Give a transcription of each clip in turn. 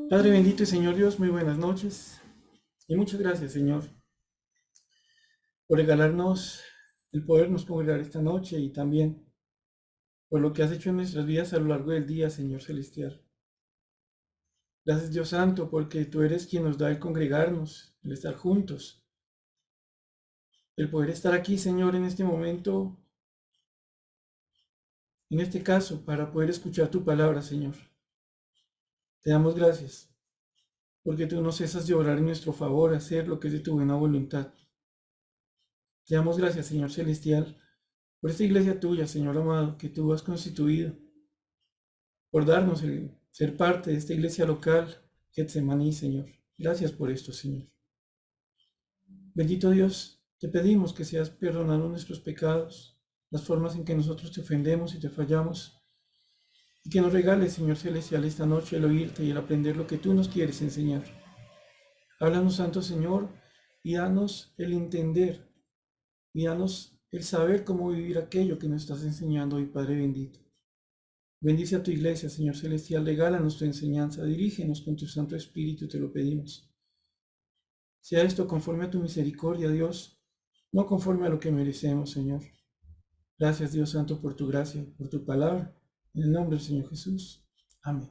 Padre bendito y Señor Dios, muy buenas noches y muchas gracias, Señor, por regalarnos el podernos congregar esta noche y también por lo que has hecho en nuestras vidas a lo largo del día, Señor Celestial. Gracias, Dios Santo, porque tú eres quien nos da el congregarnos, el estar juntos, el poder estar aquí, Señor, en este momento, en este caso, para poder escuchar tu palabra, Señor. Te damos gracias, porque tú no cesas de obrar en nuestro favor, hacer lo que es de tu buena voluntad. Te damos gracias, Señor Celestial, por esta iglesia tuya, Señor amado, que tú has constituido, por darnos el ser parte de esta iglesia local, Getsemaní, Señor. Gracias por esto, Señor. Bendito Dios, te pedimos que seas perdonando nuestros pecados, las formas en que nosotros te ofendemos y te fallamos, y que nos regales, Señor Celestial, esta noche el oírte y el aprender lo que tú nos quieres enseñar. Háblanos, Santo Señor, y danos el entender, y danos el saber cómo vivir aquello que nos estás enseñando hoy, Padre bendito. Bendice a tu iglesia, Señor Celestial, regálanos tu enseñanza, dirígenos con tu Santo Espíritu, te lo pedimos. Sea esto conforme a tu misericordia, Dios, no conforme a lo que merecemos, Señor. Gracias, Dios Santo, por tu gracia, por tu palabra, en el nombre del Señor Jesús. Amén.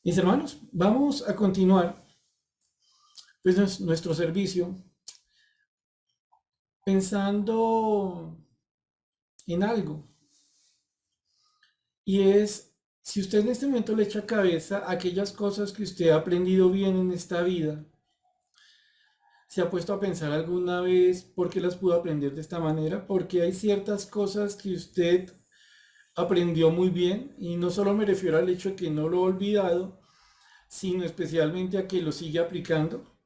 Mis hermanos, vamos a continuar pues, nuestro servicio pensando en algo. Y es, si usted en este momento le echa cabeza a aquellas cosas que usted ha aprendido bien en esta vida, ¿se ha puesto a pensar alguna vez por qué las pudo aprender de esta manera? Porque hay ciertas cosas que usted aprendió muy bien, y no solo me refiero al hecho de que no lo ha olvidado, sino especialmente a que lo sigue aplicando.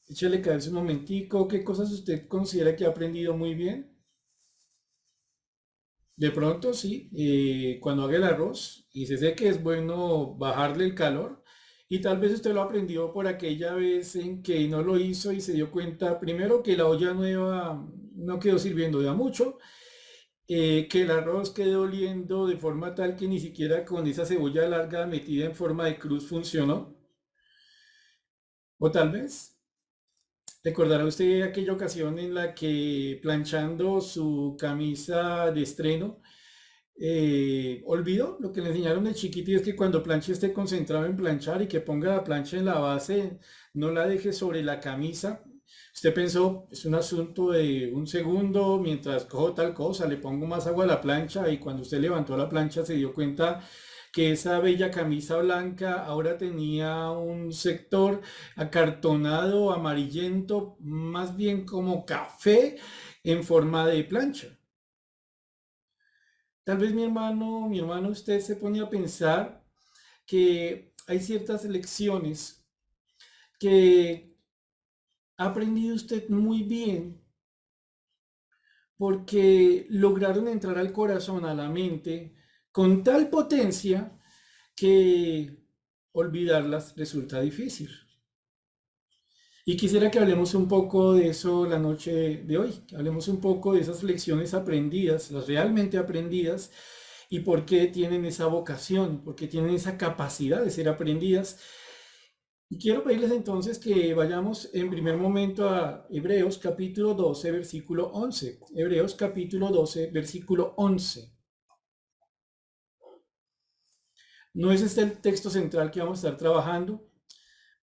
Échale cabeza un momentico, ¿qué cosas usted considera que ha aprendido muy bien? De pronto sí, cuando haga el arroz y se sé que es bueno bajarle el calor, y tal vez usted lo aprendió por aquella vez en que no lo hizo y se dio cuenta primero que la olla nueva no quedó sirviendo de a mucho, que el arroz quedó oliendo de forma tal que ni siquiera con esa cebolla larga metida en forma de cruz funcionó. O tal vez recordará usted aquella ocasión en la que planchando su camisa de estreno, olvidó lo que le enseñaron de chiquito, y es que cuando planche esté concentrado en planchar y que ponga la plancha en la base, no la deje sobre la camisa. Usted pensó, es un asunto de un segundo, mientras cojo tal cosa, le pongo más agua a la plancha, y cuando usted levantó la plancha se dio cuenta que esa bella camisa blanca ahora tenía un sector acartonado, amarillento, más bien como café en forma de plancha. Tal vez mi hermano, usted se pone a pensar que hay ciertas lecciones que ha aprendido usted muy bien porque lograron entrar al corazón, a la mente, con tal potencia que olvidarlas resulta difícil. Y quisiera que hablemos un poco de eso la noche de hoy, que hablemos un poco de esas lecciones aprendidas, las realmente aprendidas, y por qué tienen esa vocación, por qué tienen esa capacidad de ser aprendidas. Y quiero pedirles entonces que vayamos en primer momento a Hebreos capítulo 12, versículo 11. Hebreos capítulo 12, versículo 11. No es este el texto central que vamos a estar trabajando,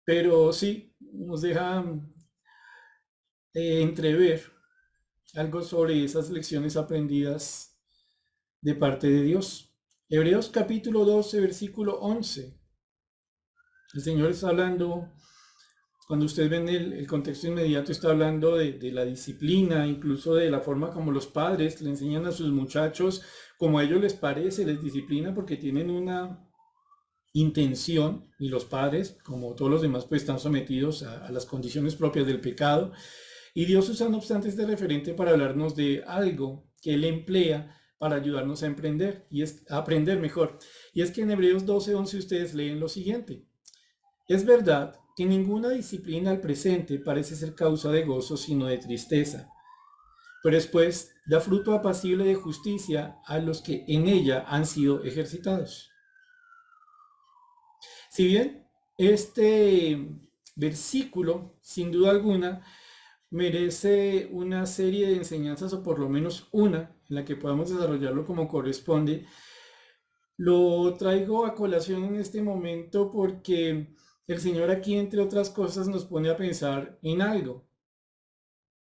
pero sí nos deja entrever algo sobre esas lecciones aprendidas de parte de Dios. Hebreos capítulo 12, versículo 11. El Señor está hablando, cuando usted ve en el contexto inmediato, está hablando de la disciplina, incluso de la forma como los padres le enseñan a sus muchachos, como a ellos les parece, les disciplina porque tienen una intención, y los padres, como todos los demás, pues están sometidos a las condiciones propias del pecado. Y Dios usa, no obstante, este referente para hablarnos de algo que Él emplea para ayudarnos a emprender, y es a aprender mejor. Y es que en Hebreos 12:11 ustedes leen lo siguiente: es verdad que ninguna disciplina al presente parece ser causa de gozo, sino de tristeza, pero después da fruto apacible de justicia a los que en ella han sido ejercitados. Si bien este versículo, sin duda alguna, merece una serie de enseñanzas o por lo menos una en la que podamos desarrollarlo como corresponde, lo traigo a colación en este momento porque el Señor aquí, entre otras cosas, nos pone a pensar en algo.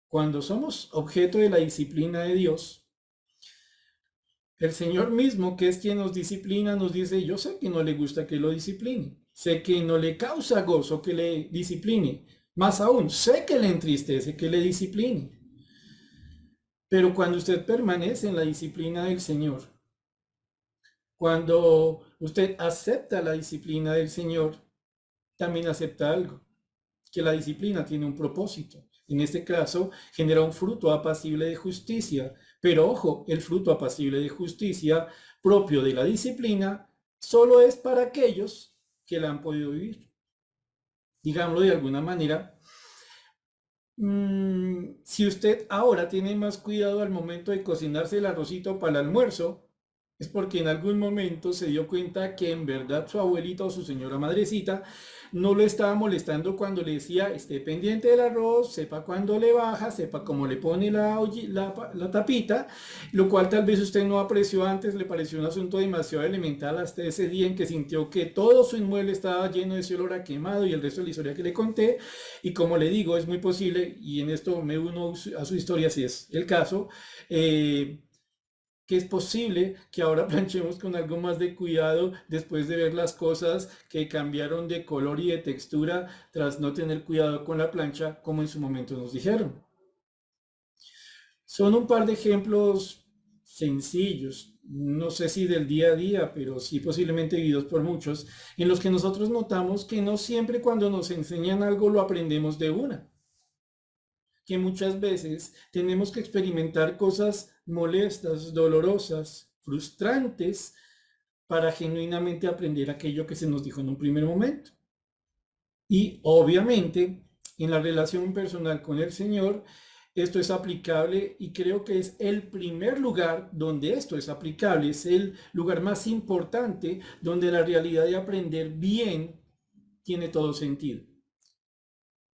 Cuando somos objeto de la disciplina de Dios, el Señor mismo, que es quien nos disciplina, nos dice, yo sé que no le gusta que lo discipline, sé que no le causa gozo que le discipline, más aún, sé que le entristece que le discipline. Pero cuando usted permanece en la disciplina del Señor, cuando usted acepta la disciplina del Señor, también acepta algo, que la disciplina tiene un propósito. En este caso, genera un fruto apacible de justicia. Pero ojo, el fruto apacible de justicia propio de la disciplina solo es para aquellos que la han podido vivir. Digámoslo de alguna manera, si usted ahora tiene más cuidado al momento de cocinarse el arrocito para el almuerzo, es porque en algún momento se dio cuenta que en verdad su abuelita o su señora madrecita no lo estaba molestando cuando le decía, esté pendiente del arroz, sepa cuándo le baja, sepa cómo le pone la tapita, lo cual tal vez usted no apreció antes, le pareció un asunto demasiado elemental hasta ese día en que sintió que todo su inmueble estaba lleno de ese olor a quemado y el resto de la historia que le conté. Y como le digo, es muy posible, y en esto me uno a su historia si es el caso, que es posible que ahora planchemos con algo más de cuidado después de ver las cosas que cambiaron de color y de textura tras no tener cuidado con la plancha como en su momento nos dijeron. Son un par de ejemplos sencillos, no sé si del día a día, pero sí posiblemente vividos por muchos, en los que nosotros notamos que no siempre cuando nos enseñan algo lo aprendemos de una, que muchas veces tenemos que experimentar cosas molestas, dolorosas, frustrantes, para genuinamente aprender aquello que se nos dijo en un primer momento. Y obviamente, en la relación personal con el Señor, esto es aplicable y creo que es el primer lugar donde esto es aplicable, es el lugar más importante donde la realidad de aprender bien tiene todo sentido.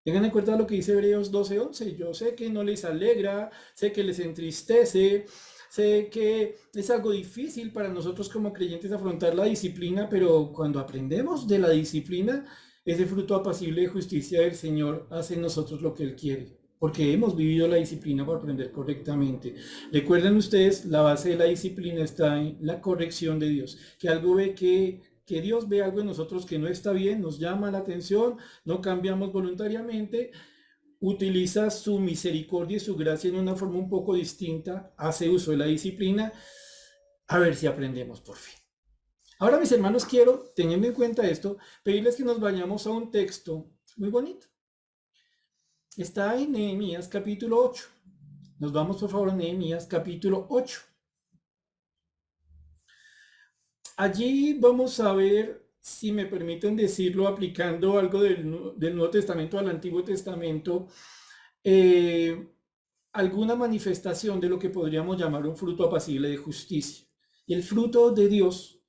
Tengan en cuenta lo que dice Hebreos 12:11. Yo sé que no les alegra, sé que les entristece, sé que es algo difícil para nosotros como creyentes afrontar la disciplina, pero cuando aprendemos de la disciplina, ese fruto apacible de justicia del Señor hace en nosotros lo que Él quiere, porque hemos vivido la disciplina para aprender correctamente. Recuerden ustedes, la base de la disciplina está en la corrección de Dios, que algo ve que Dios ve algo en nosotros que no está bien, nos llama la atención, no cambiamos voluntariamente, utiliza su misericordia y su gracia en una forma un poco distinta, hace uso de la disciplina, a ver si aprendemos por fin. Ahora, mis hermanos, quiero, teniendo en cuenta esto, pedirles que nos vayamos a un texto muy bonito. Está en Nehemías capítulo 8. Nos vamos, por favor, a Nehemías capítulo 8. Allí vamos a ver, si me permiten decirlo, aplicando algo del Nuevo Testamento al Antiguo Testamento, eh, alguna manifestación de lo que podríamos llamar un fruto apacible de justicia. Y el fruto de Dios,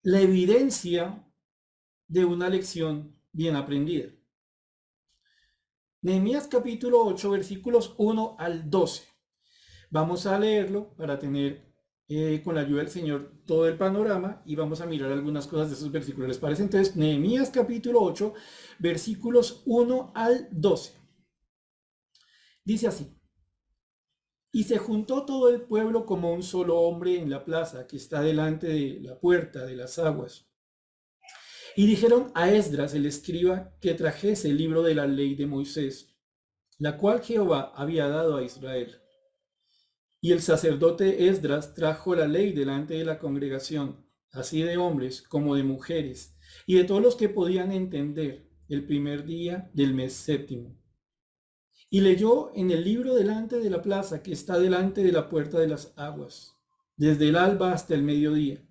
la evidencia de una lección bien aprendida. Nehemías capítulo 8, versículos 1 al 12. Vamos a leerlo para tener con la ayuda del Señor todo el panorama y vamos a mirar algunas cosas de esos versículos. ¿Les parece? Entonces, Nehemías capítulo 8, versículos 1 al 12. Dice así: y se juntó todo el pueblo como un solo hombre en la plaza que está delante de la puerta de las aguas. Y dijeron a Esdras el escriba que trajese el libro de la ley de Moisés, la cual Jehová había dado a Israel. Y el sacerdote Esdras trajo la ley delante de la congregación, así de hombres como de mujeres, y de todos los que podían entender, el primer día del mes séptimo. Y leyó en el libro delante de la plaza que está delante de la puerta de las aguas, desde el alba hasta el mediodía,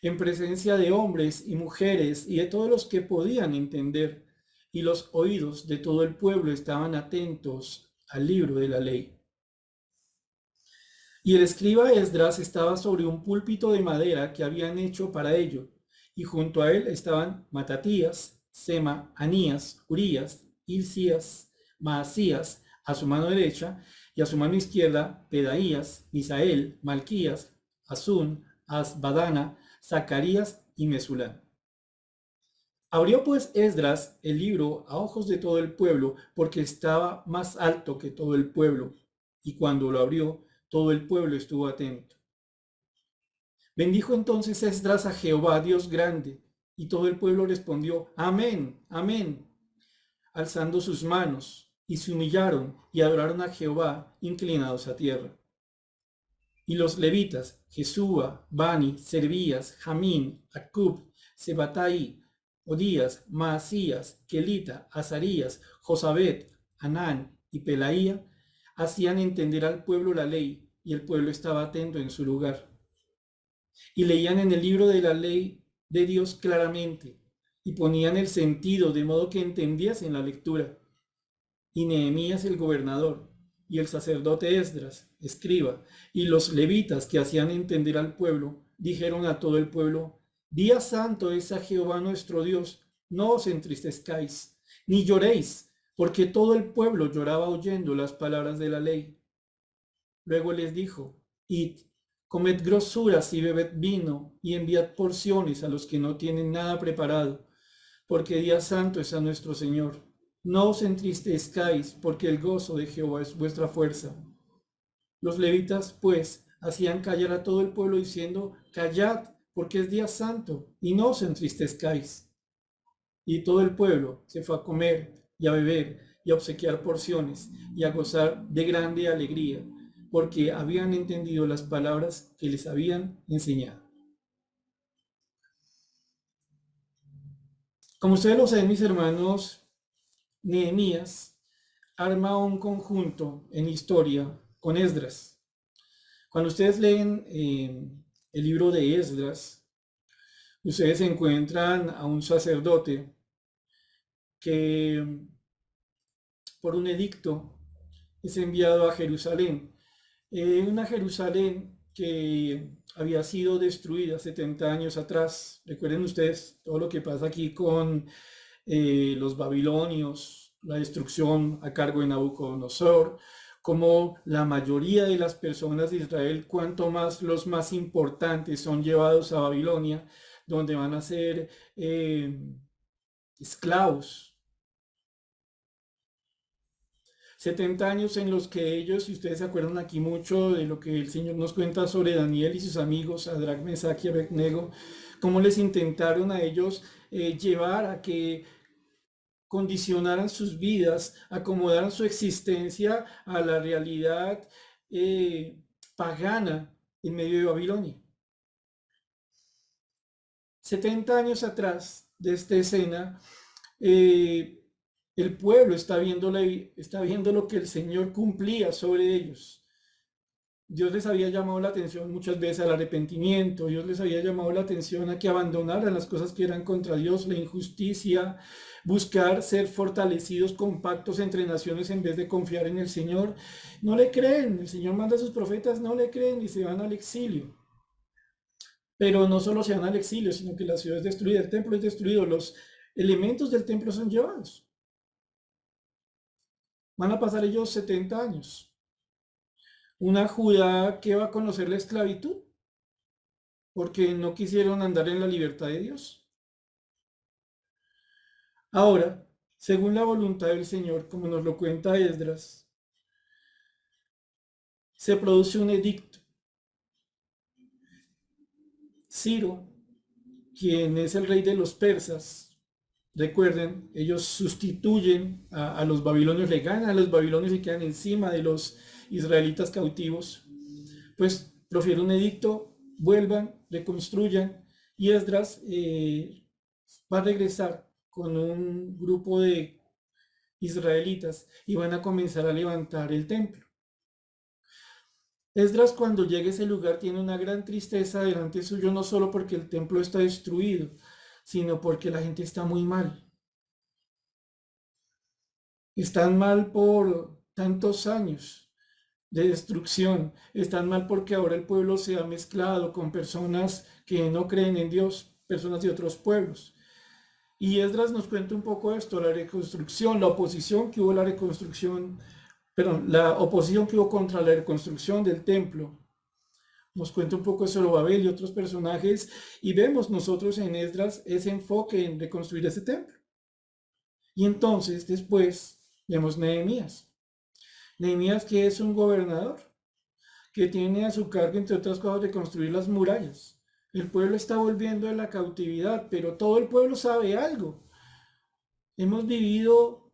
en presencia de hombres y mujeres y de todos los que podían entender, y los oídos de todo el pueblo estaban atentos al libro de la ley. Y el escriba Esdras estaba sobre un púlpito de madera que habían hecho para ello, y junto a él estaban Matatías, Sema, Anías, Urías, Hilcías, Maasías, a su mano derecha, y a su mano izquierda Pedaías, Misael, Malquías, Asún, Asbadana, Zacarías y Mesulán. Abrió pues Esdras el libro a ojos de todo el pueblo, porque estaba más alto que todo el pueblo, y cuando lo abrió, todo el pueblo estuvo atento. Bendijo entonces Esdras a Jehová, Dios grande, y todo el pueblo respondió, amén, amén, alzando sus manos, y se humillaron y adoraron a Jehová, inclinados a tierra. Y los levitas, Jesúa, Bani, Servías, Jamín, Acub, Sebatai, Odías, Maasías, Kelita, Azarías, Josabet, Anán y Pelaía, hacían entender al pueblo la ley, y el pueblo estaba atento en su lugar. Y leían en el libro de la ley de Dios claramente, y ponían el sentido de modo que entendiesen la lectura. Y Nehemías el gobernador, y el sacerdote Esdras, escriba, y los levitas que hacían entender al pueblo, dijeron a todo el pueblo, Día santo es a Jehová nuestro Dios, no os entristezcáis, ni lloréis, porque todo el pueblo lloraba oyendo las palabras de la ley. Luego les dijo, Id, comed grosuras y bebed vino, y enviad porciones a los que no tienen nada preparado, porque día santo es a nuestro Señor. No os entristezcáis, porque el gozo de Jehová es vuestra fuerza. Los levitas, pues, hacían callar a todo el pueblo diciendo, callad, porque es día santo, y no os entristezcáis. Y todo el pueblo se fue a comer y a beber y a obsequiar porciones y a gozar de grande alegría, porque habían entendido las palabras que les habían enseñado. Como ustedes lo saben, mis hermanos, Nehemías arma un conjunto en historia con Esdras. Cuando ustedes leen el libro de Esdras, ustedes encuentran a un sacerdote que por un edicto es enviado a Jerusalén. Una Jerusalén que había sido destruida 70 años atrás. Recuerden ustedes todo lo que pasa aquí con los babilonios, la destrucción a cargo de Nabucodonosor, como la mayoría de las personas de Israel, cuanto más los más importantes son llevados a Babilonia, donde van a ser esclavos. 70 años en los que ellos, si ustedes se acuerdan aquí mucho de lo que el Señor nos cuenta sobre Daniel y sus amigos, Sadrach, Mesach y Abednego, cómo les intentaron a ellos llevar a que condicionaran sus vidas, acomodaran su existencia a la realidad pagana en medio de Babilonia. 70 años atrás de esta escena, el pueblo está viendo lo que el Señor cumplía sobre ellos. Dios les había llamado la atención muchas veces al arrepentimiento, Dios les había llamado la atención a que abandonaran las cosas que eran contra Dios, la injusticia, buscar ser fortalecidos con pactos entre naciones en vez de confiar en el Señor. No le creen, el Señor manda a sus profetas, no le creen y se van al exilio. Pero no solo se van al exilio, sino que la ciudad es destruida, el templo es destruido, los elementos del templo son llevados. Van a pasar ellos 70 años. Una Judá que va a conocer la esclavitud, porque no quisieron andar en la libertad de Dios. Ahora, según la voluntad del Señor, como nos lo cuenta Esdras, se produce un edicto. Ciro, quien es el rey de los persas, recuerden, ellos sustituyen a los babilonios, le ganan a los babilonios y quedan encima de los israelitas cautivos, pues profiere un edicto, vuelvan, reconstruyan, y Esdras va a regresar con un grupo de israelitas y van a comenzar a levantar el templo. Esdras, cuando llega a ese lugar, tiene una gran tristeza delante suyo, no solo porque el templo está destruido, sino porque la gente está muy mal. Están mal por tantos años de destrucción, están mal porque ahora el pueblo se ha mezclado con personas que no creen en Dios, personas de otros pueblos. Y Esdras nos cuenta un poco esto, la reconstrucción, la oposición que hubo a la reconstrucción, perdón, la oposición que hubo contra la reconstrucción del templo. Nos cuenta un poco de Zorobabel y otros personajes, y vemos nosotros en Esdras ese enfoque en reconstruir ese templo. Y entonces después vemos Nehemías. Nehemías, que es un gobernador, que tiene a su cargo, entre otras cosas, reconstruir las murallas. El pueblo está volviendo de la cautividad, pero todo el pueblo sabe algo. Hemos vivido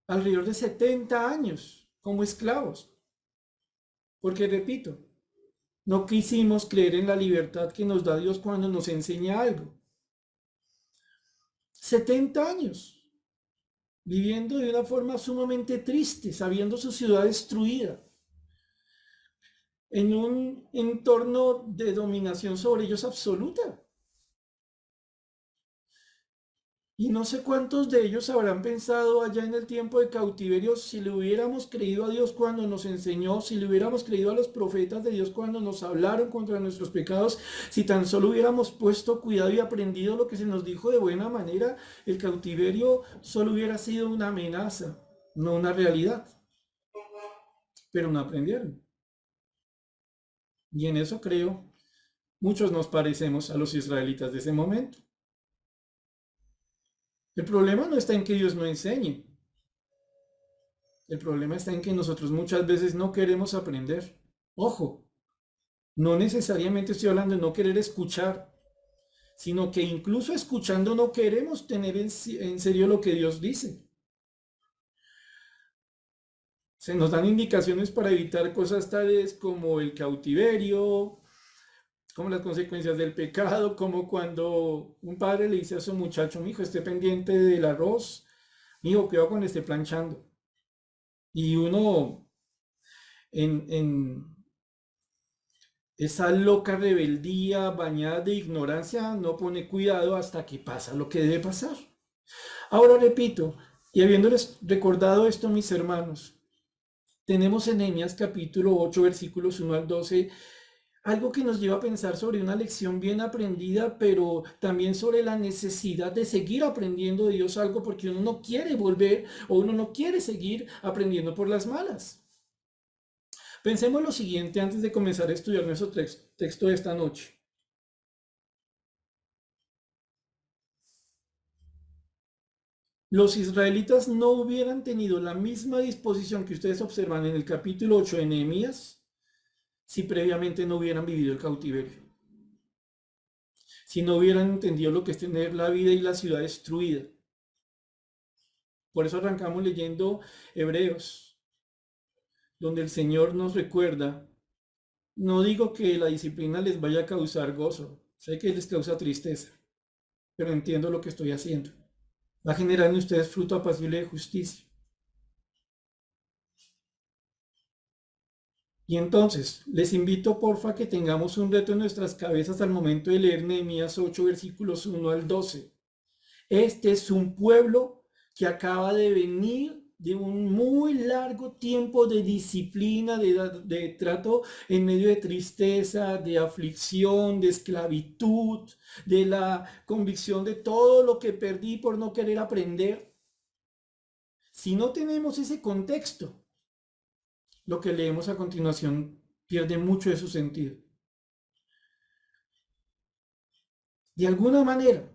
alrededor de 70 años como esclavos. Porque, repito, no quisimos creer en la libertad que nos da Dios cuando nos enseña algo. 70 años viviendo de una forma sumamente triste, sabiendo su ciudad destruida, en un entorno de dominación sobre ellos absoluta. Y no sé cuántos de ellos habrán pensado allá en el tiempo de cautiverio, si le hubiéramos creído a Dios cuando nos enseñó, si le hubiéramos creído a los profetas de Dios cuando nos hablaron contra nuestros pecados, si tan solo hubiéramos puesto cuidado y aprendido lo que se nos dijo de buena manera, el cautiverio solo hubiera sido una amenaza, no una realidad. Pero no aprendieron. Y en eso creo, muchos nos parecemos a los israelitas de ese momento. El problema no está en que Dios no enseñe. El problema está en que nosotros muchas veces no queremos aprender. Ojo, no necesariamente estoy hablando de no querer escuchar, sino que incluso escuchando no queremos tener en serio lo que Dios dice. Se nos dan indicaciones para evitar cosas tales como el cautiverio, como las consecuencias del pecado, como cuando un padre le dice a su muchacho: mi hijo, esté pendiente del arroz, mi hijo, cuidado cuando esté planchando. Y uno en esa loca rebeldía bañada de ignorancia no pone cuidado hasta que pasa lo que debe pasar. Ahora repito, y habiéndoles recordado esto, mis hermanos, tenemos en Nehemías capítulo 8, versículos 1 al 12, algo que nos lleva a pensar sobre una lección bien aprendida, pero también sobre la necesidad de seguir aprendiendo de Dios algo, porque uno no quiere volver o uno no quiere seguir aprendiendo por las malas. Pensemos lo siguiente antes de comenzar a estudiar nuestro texto de esta noche. Los israelitas no hubieran tenido la misma disposición que ustedes observan en el capítulo 8 de Nehemías si previamente no hubieran vivido el cautiverio, si no hubieran entendido lo que es tener la vida y la ciudad destruida. Por eso arrancamos leyendo Hebreos, donde el Señor nos recuerda, no digo que la disciplina les vaya a causar gozo, sé que les causa tristeza, pero entiendo lo que estoy haciendo. Va a generar en ustedes fruto apacible de justicia. Y entonces, les invito porfa que tengamos un reto en nuestras cabezas al momento de leer Nehemías 8, versículos 1 al 12. Este es un pueblo que acaba de venir de un muy largo tiempo de disciplina, de trato en medio de tristeza, de aflicción, de esclavitud, de la convicción de todo lo que perdí por no querer aprender. Si no tenemos ese contexto, lo que leemos a continuación pierde mucho de su sentido. De alguna manera,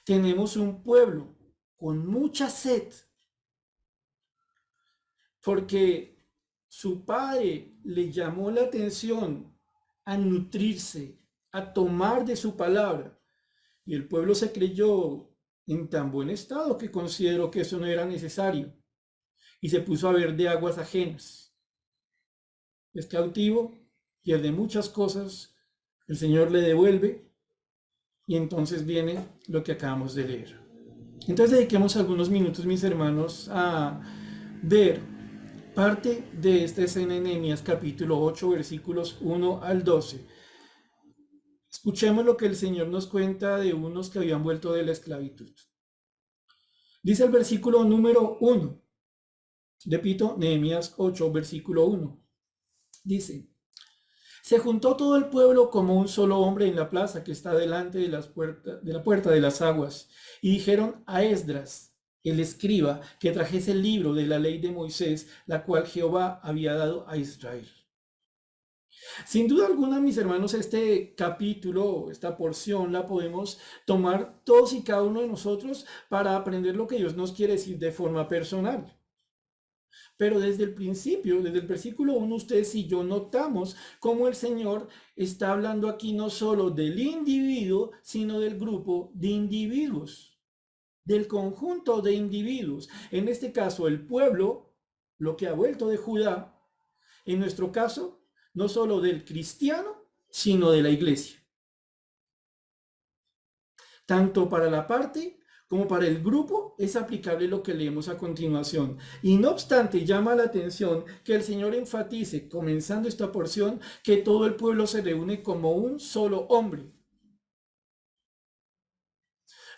tenemos un pueblo con mucha sed, porque su padre le llamó la atención a nutrirse, a tomar de su palabra, y el pueblo se creyó en tan buen estado que consideró que eso no era necesario, y se puso a beber de aguas ajenas. Es cautivo, pierde muchas cosas, el Señor le devuelve, y entonces viene lo que acabamos de leer. Entonces dediquemos algunos minutos, mis hermanos, a ver parte de esta escena en Nehemías capítulo 8, versículos 1 al 12. Escuchemos lo que el Señor nos cuenta de unos que habían vuelto de la esclavitud. Dice el versículo número 1. Repito, Nehemías 8, versículo 1. Dice: Se juntó todo el pueblo como un solo hombre en la plaza que está delante de la puerta de las aguas, y dijeron a Esdras, el escriba, que trajese el libro de la ley de Moisés, la cual Jehová había dado a Israel. Sin duda alguna, mis hermanos, este capítulo, esta porción, la podemos tomar todos y cada uno de nosotros para aprender lo que Dios nos quiere decir de forma personal. Pero desde el principio, desde el versículo 1, ustedes y yo notamos cómo el Señor está hablando aquí no solo del individuo, sino del grupo de individuos, del conjunto de individuos. En este caso, el pueblo, lo que ha vuelto de Judá, en nuestro caso, no solo del cristiano, sino de la iglesia. Tanto para la parte como para el grupo es aplicable lo que leemos a continuación. Y no obstante, llama la atención que el Señor enfatice, comenzando esta porción, que todo el pueblo se reúne como un solo hombre.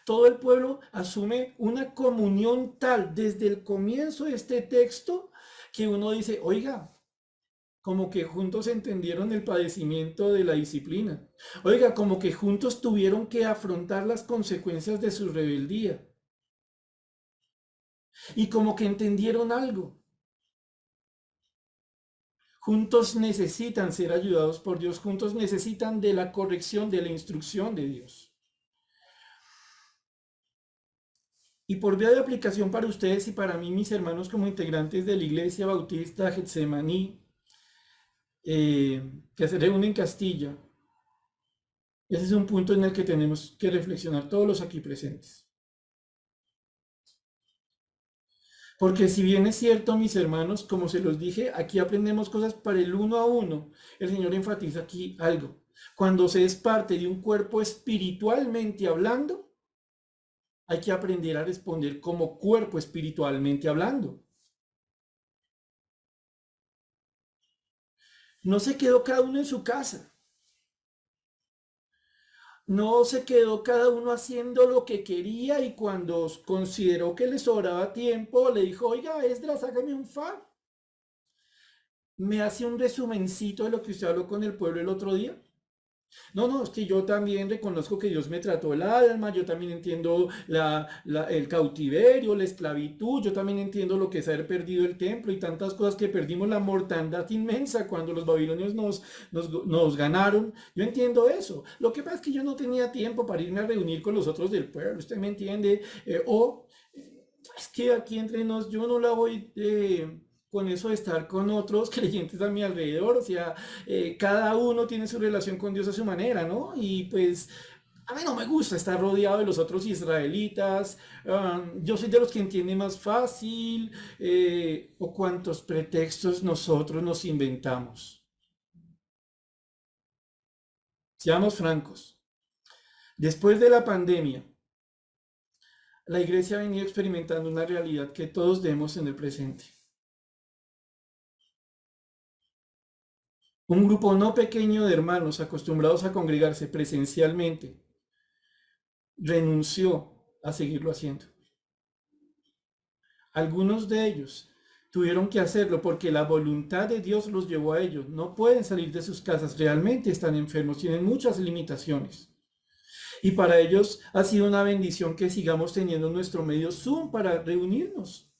Todo el pueblo asume una comunión tal desde el comienzo de este texto que uno dice, oiga, como que juntos entendieron el padecimiento de la disciplina. Oiga, como que juntos tuvieron que afrontar las consecuencias de su rebeldía. Y como que entendieron algo. Juntos necesitan ser ayudados por Dios, juntos necesitan de la corrección, de la instrucción de Dios. Y por vía de aplicación para ustedes y para mí, mis hermanos, como integrantes de la Iglesia Bautista Getsemaní, que se reúne en Castilla, ese es un punto en el que tenemos que reflexionar todos los aquí presentes. Porque si bien es cierto, mis hermanos, como se los dije, aquí aprendemos cosas para el uno a uno. El Señor enfatiza aquí algo. Cuando se es parte de un cuerpo espiritualmente hablando, hay que aprender a responder como cuerpo espiritualmente hablando. No se quedó cada uno en su casa. No se quedó cada uno haciendo lo que quería y cuando consideró que le sobraba tiempo, le dijo, oiga, Esdras, hágame un favor. ¿Me hace un resumencito de lo que usted habló con el pueblo el otro día? No, no, es que yo también reconozco que Dios me trató el alma, yo también entiendo el cautiverio, la esclavitud, yo también entiendo lo que es haber perdido el templo y tantas cosas que perdimos, la mortandad inmensa cuando los babilonios nos ganaron. Yo entiendo eso. Lo que pasa es que yo no tenía tiempo para irme a reunir con los otros del pueblo, usted me entiende. Es que aquí entre nos, yo no la voy con eso de estar con otros creyentes a mi alrededor, o sea, cada uno tiene su relación con Dios a su manera, ¿no? Y pues a mí no me gusta estar rodeado de los otros israelitas, yo soy de los que entiende más fácil, o cuántos pretextos nosotros nos inventamos. Seamos francos, después de la pandemia, la iglesia ha venido experimentando una realidad que todos vemos en el presente. Un grupo no pequeño de hermanos acostumbrados a congregarse presencialmente renunció a seguirlo haciendo. Algunos de ellos tuvieron que hacerlo porque la voluntad de Dios los llevó a ellos. No pueden salir de sus casas, realmente están enfermos, tienen muchas limitaciones. Y para ellos ha sido una bendición que sigamos teniendo nuestro medio Zoom para reunirnos.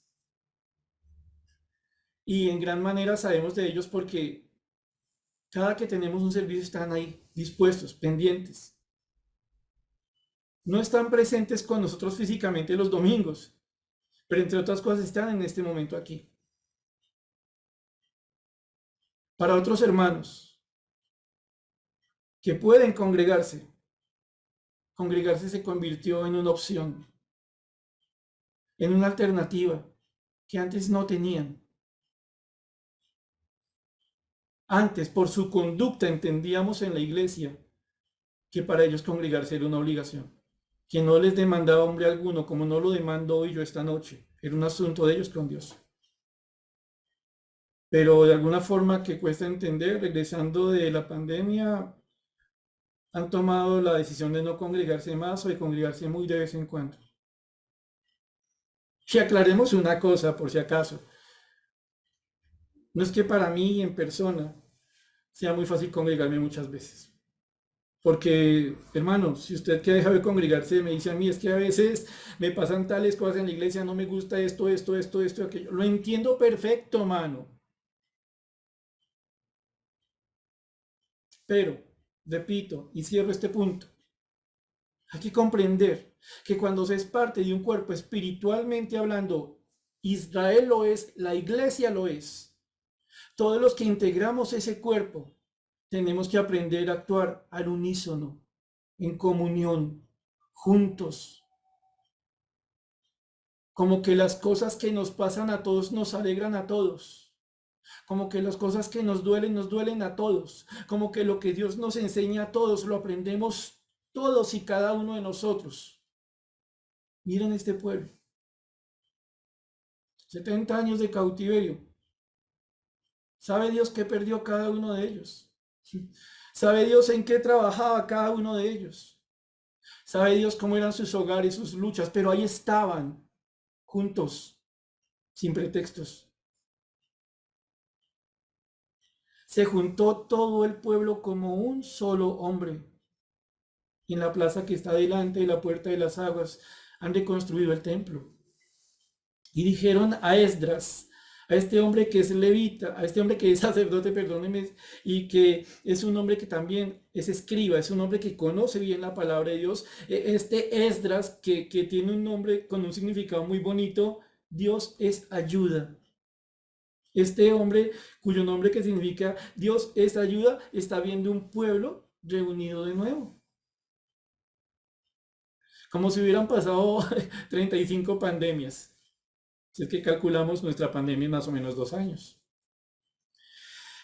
Y en gran manera sabemos de ellos porque cada que tenemos un servicio están ahí, dispuestos, pendientes. No están presentes con nosotros físicamente los domingos, pero entre otras cosas están en este momento aquí. Para otros hermanos que pueden congregarse se convirtió en una opción, en una alternativa que antes no tenían. Antes, por su conducta, entendíamos en la iglesia que para ellos congregarse era una obligación, que no les demandaba hombre alguno, como no lo demando hoy yo esta noche. Era un asunto de ellos con Dios. Pero de alguna forma que cuesta entender, regresando de la pandemia, han tomado la decisión de no congregarse más o de congregarse muy de vez en cuando. Y aclaremos una cosa, por si acaso. No es que para mí en persona sea muy fácil congregarme muchas veces. Porque, hermano, si usted que deja de congregarse me dice a mí, es que a veces me pasan tales cosas en la iglesia, no me gusta esto, aquello. Lo entiendo perfecto, mano. Pero, repito, y cierro este punto, hay que comprender que cuando se es parte de un cuerpo espiritualmente hablando, Israel lo es, la iglesia lo es. Todos los que integramos ese cuerpo tenemos que aprender a actuar al unísono, en comunión, juntos. Como que las cosas que nos pasan a todos nos alegran a todos. Como que las cosas que nos duelen a todos. Como que lo que Dios nos enseña a todos lo aprendemos todos y cada uno de nosotros. Miren este pueblo. 70 años de cautiverio. ¿Sabe Dios qué perdió cada uno de ellos? ¿Sabe Dios en qué trabajaba cada uno de ellos? ¿Sabe Dios cómo eran sus hogares, sus luchas? Pero ahí estaban, juntos, sin pretextos. Se juntó todo el pueblo como un solo hombre. Y en la plaza que está delante de la puerta de las aguas han reconstruido el templo. Y dijeron a Esdras, a este hombre que es levita, a este hombre que es sacerdote, perdónenme, y que es un hombre que también es escriba, es un hombre que conoce bien la palabra de Dios. Este Esdras, que tiene un nombre con un significado muy bonito, Dios es ayuda. Este hombre, cuyo nombre que significa Dios es ayuda, está viendo un pueblo reunido de nuevo. Como si hubieran pasado 35 pandemias. Si es que calculamos nuestra pandemia en más o menos 2 años.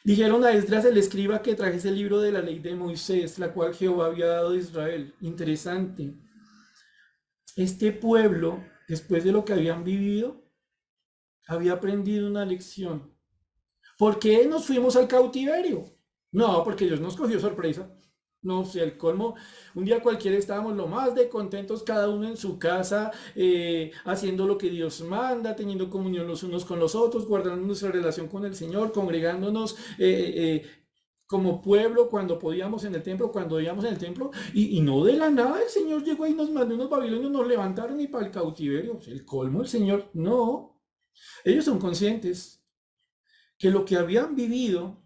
Dijeron a Esdras el escriba que trajese el libro de la ley de Moisés, la cual Jehová había dado a Israel. Interesante. Este pueblo, después de lo que habían vivido, había aprendido una lección. ¿Por qué nos fuimos al cautiverio? No, porque Dios nos cogió sorpresa. No sé, el colmo, un día cualquiera estábamos lo más de contentos, cada uno en su casa, haciendo lo que Dios manda, teniendo comunión los unos con los otros, guardando nuestra relación con el Señor, congregándonos como pueblo cuando podíamos en el templo, cuando íbamos en el templo, y no de la nada el Señor llegó y nos mandó unos babilonios, nos levantaron y para el cautiverio. El colmo, el Señor, no. Ellos son conscientes que lo que habían vivido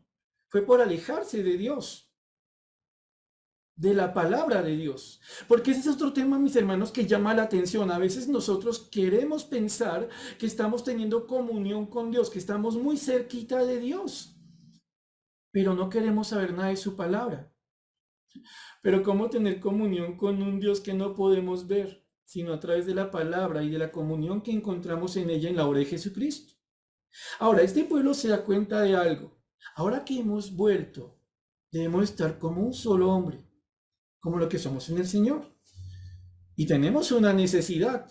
fue por alejarse de Dios, de la palabra de Dios. Porque ese es otro tema, mis hermanos, que llama la atención. A veces nosotros queremos pensar que estamos teniendo comunión con Dios, que estamos muy cerquita de Dios, pero no queremos saber nada de su palabra. Pero ¿cómo tener comunión con un Dios que no podemos ver, sino a través de la palabra y de la comunión que encontramos en ella en la obra de Jesucristo? Ahora, este pueblo se da cuenta de algo. Ahora que hemos vuelto, debemos estar como un solo hombre, como lo que somos en el Señor. Y tenemos una necesidad.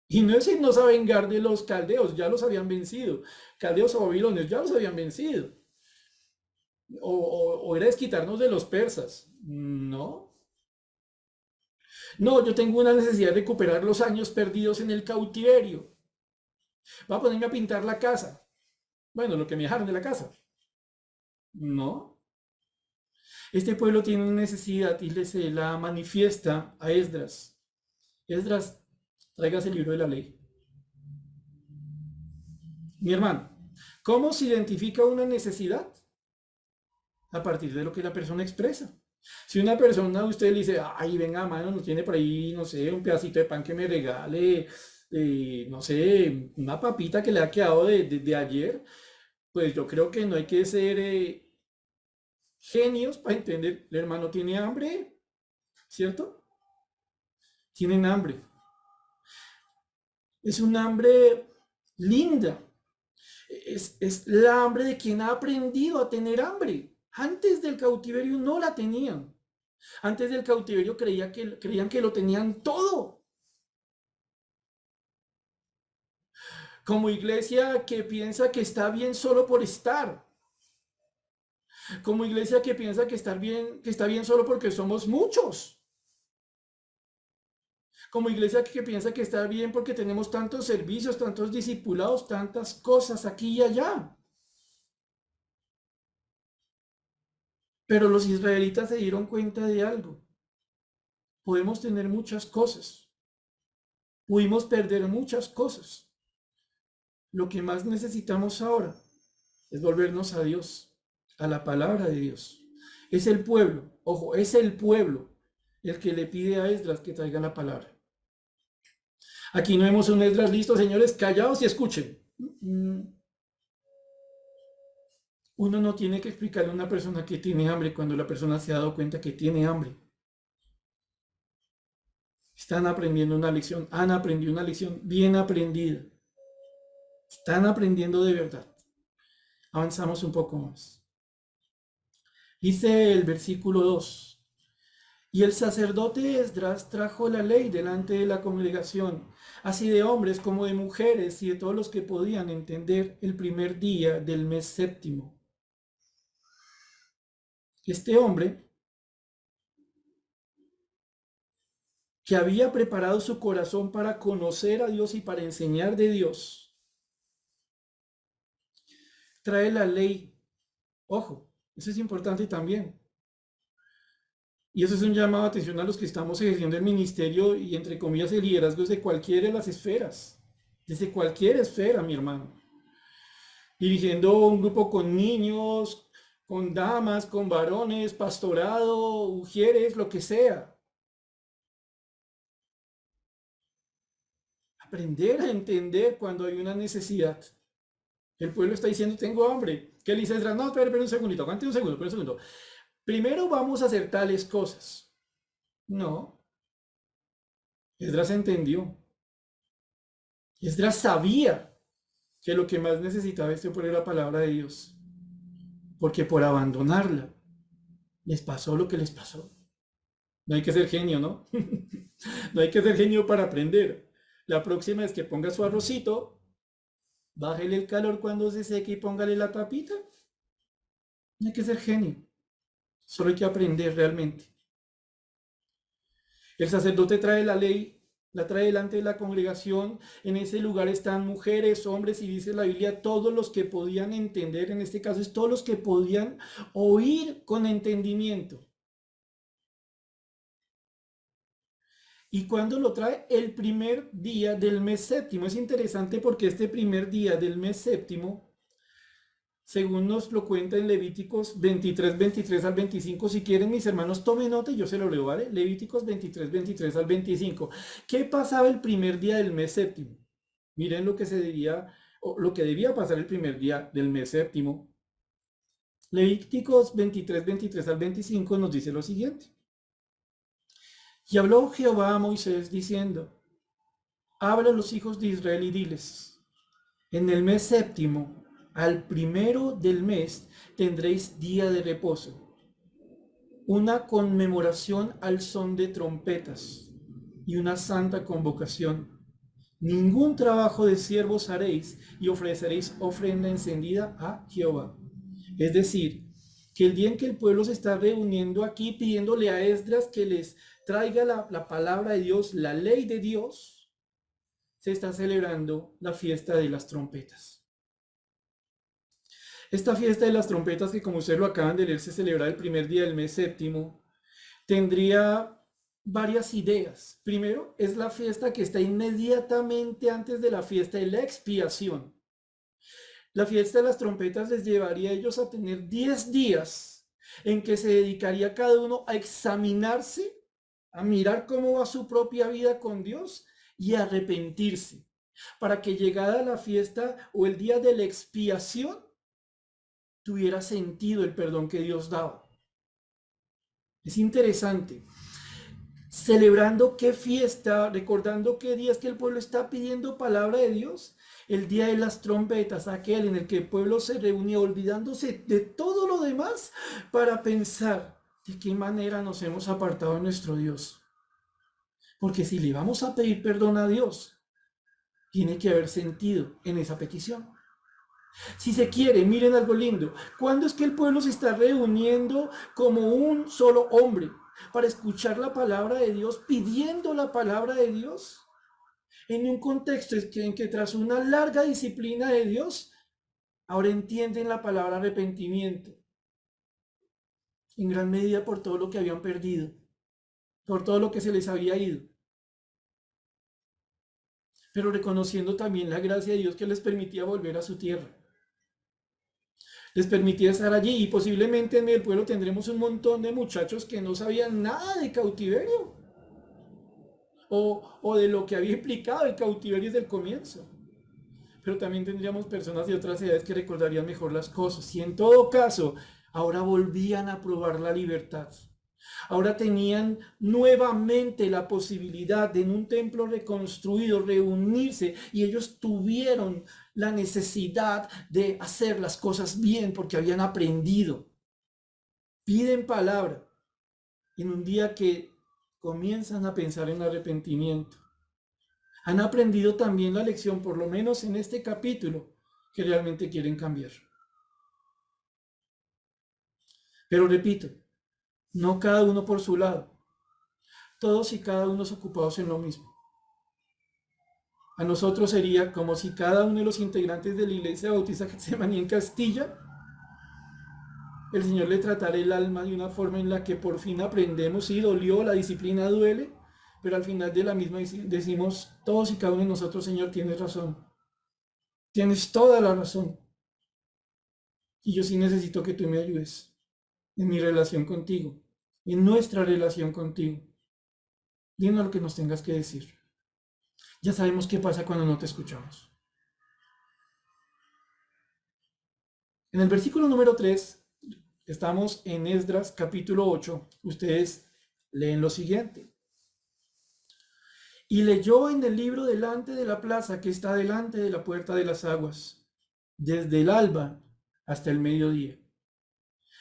Y no es irnos a vengar de los caldeos, ya los habían vencido. Caldeos o babilonios, ya los habían vencido. O era desquitarnos de los persas. No. No, yo tengo una necesidad de recuperar los años perdidos en el cautiverio. Va a ponerme a pintar la casa. Bueno, lo que me dejaron de la casa. No. Este pueblo tiene una necesidad y se la manifiesta a Esdras. Esdras, traigas el libro de la ley. Mi hermano, ¿cómo se identifica una necesidad? A partir de lo que la persona expresa. Si una persona a usted le dice, ay, venga, mano, no tiene por ahí, no sé, un pedacito de pan que me regale, no sé, una papita que le ha quedado de ayer, pues yo creo que no hay que ser genios para entender, el hermano tiene hambre, ¿cierto? Tienen hambre. Es un hambre linda. Es la hambre de quien ha aprendido a tener hambre. Antes del cautiverio no la tenían. Antes del cautiverio creían que lo tenían todo. Como iglesia que piensa que está bien solo por estar. Como iglesia que piensa que está bien solo porque somos muchos. Como iglesia que piensa que está bien porque tenemos tantos servicios, tantos discipulados, tantas cosas aquí y allá. Pero los israelitas se dieron cuenta de algo. Podemos tener muchas cosas. Pudimos perder muchas cosas. Lo que más necesitamos ahora es volvernos a Dios, a la palabra de Dios. Es el pueblo, ojo, es el pueblo el que le pide a Esdras que traiga la palabra. Aquí no vemos un Esdras listo, señores, callados y escuchen. Uno no tiene que explicarle a una persona que tiene hambre cuando la persona se ha dado cuenta que tiene hambre. Están aprendiendo una lección, han aprendido una lección bien aprendida. Están aprendiendo de verdad. Avanzamos un poco más. Dice el versículo 2. Y el sacerdote Esdras trajo la ley delante de la congregación, así de hombres como de mujeres y de todos los que podían entender el primer día del mes séptimo. Este hombre, que había preparado su corazón para conocer a Dios y para enseñar de Dios, trae la ley. Ojo, eso es importante también. Y eso es un llamado de atención a los que estamos ejerciendo el ministerio y, entre comillas, el liderazgo desde cualquiera de las esferas. Desde cualquier esfera, mi hermano. Dirigiendo un grupo con niños, con damas, con varones, pastorado, mujeres, lo que sea. Aprender a entender cuando hay una necesidad. El pueblo está diciendo, tengo hambre. ¿Qué le dice Esdras? No, espera un segundito, aguante un segundo, espera un segundo. Primero vamos a hacer tales cosas. No, Esdras entendió. Esdras sabía que lo que más necesitaba este pueblo era la palabra de Dios. Porque por abandonarla, les pasó lo que les pasó. No hay que ser genio, ¿no? No hay que ser genio para aprender. La próxima es que ponga su arrocito, bájele el calor cuando se seque y póngale la tapita. No hay que ser genio. Solo hay que aprender realmente. El sacerdote trae la ley, la trae delante de la congregación. En ese lugar están mujeres, hombres y dice la Biblia, todos los que podían entender, en este caso es todos los que podían oír con entendimiento. ¿Y cuándo lo trae? El primer día del mes séptimo. Es interesante porque este primer día del mes séptimo, según nos lo cuenta en Levíticos 23, 23 al 25, si quieren mis hermanos tomen nota y yo se lo leo, ¿vale? Levíticos 23, 23 al 25. ¿Qué pasaba el primer día del mes séptimo? Miren lo que se diría, o lo que debía pasar el primer día del mes séptimo. Levíticos 23, 23 al 25 nos dice lo siguiente. Y habló Jehová a Moisés diciendo, habla a los hijos de Israel y diles, en el mes séptimo, al primero del mes, tendréis día de reposo, una conmemoración al son de trompetas y una santa convocación. Ningún trabajo de siervos haréis y ofreceréis ofrenda encendida a Jehová. Es decir, que el día en que el pueblo se está reuniendo aquí pidiéndole a Esdras que les traiga la palabra de Dios, la ley de Dios, se está celebrando la fiesta de las trompetas. Esta fiesta de las trompetas, que como ustedes lo acaban de leer, se celebra el primer día del mes séptimo, tendría varias ideas. Primero, es la fiesta que está inmediatamente antes de la fiesta de la expiación. La fiesta de las trompetas les llevaría a ellos a tener 10 días en que se dedicaría cada uno a examinarse, a mirar cómo va su propia vida con Dios y a arrepentirse, para que llegada la fiesta o el día de la expiación tuviera sentido el perdón que Dios daba. Es interesante. Celebrando qué fiesta, recordando qué día es que el pueblo está pidiendo palabra de Dios. El día de las trompetas, aquel en el que el pueblo se reunía olvidándose de todo lo demás para pensar de qué manera nos hemos apartado de nuestro Dios. Porque si le vamos a pedir perdón a Dios, tiene que haber sentido en esa petición. Si se quiere, miren algo lindo. ¿Cuándo es que el pueblo se está reuniendo como un solo hombre para escuchar la palabra de Dios, pidiendo la palabra de Dios? En un contexto en que tras una larga disciplina de Dios, ahora entienden la palabra arrepentimiento. en gran medida por todo lo que habían perdido, por todo lo que se les había ido, pero reconociendo también la gracia de Dios que les permitía volver a su tierra, les permitía estar allí y posiblemente en el pueblo tendremos un montón de muchachos que no sabían nada de cautiverio o de lo que había implicado el cautiverio desde el comienzo. Pero también tendríamos personas de otras edades que recordarían mejor las cosas y en todo caso ahora volvían a probar la libertad. Ahora tenían nuevamente la posibilidad de en un templo reconstruido reunirse y ellos tuvieron la necesidad de hacer las cosas bien porque habían aprendido. Piden palabra en un día que comienzan a pensar en arrepentimiento. Han aprendido también la lección, por lo menos en este capítulo, que realmente quieren cambiar. Pero repito, no cada uno por su lado, todos y cada uno ocupados en lo mismo. A nosotros sería como si cada uno de los integrantes de la Iglesia Bautista Getsemaní en Castilla, el Señor le tratara el alma de una forma en la que por fin aprendemos, sí, dolió, la disciplina duele, pero al final de la misma decimos, todos y cada uno de nosotros, Señor, tienes razón, tienes toda la razón, y yo sí necesito que tú me ayudes en mi relación contigo, en nuestra relación contigo. Dinos lo que nos tengas que decir. Ya sabemos qué pasa cuando no te escuchamos. En el versículo número 3, estamos en Esdras capítulo 8. Ustedes leen lo siguiente. Y leyó en el libro delante de la plaza que está delante de la puerta de las aguas, desde el alba hasta el mediodía,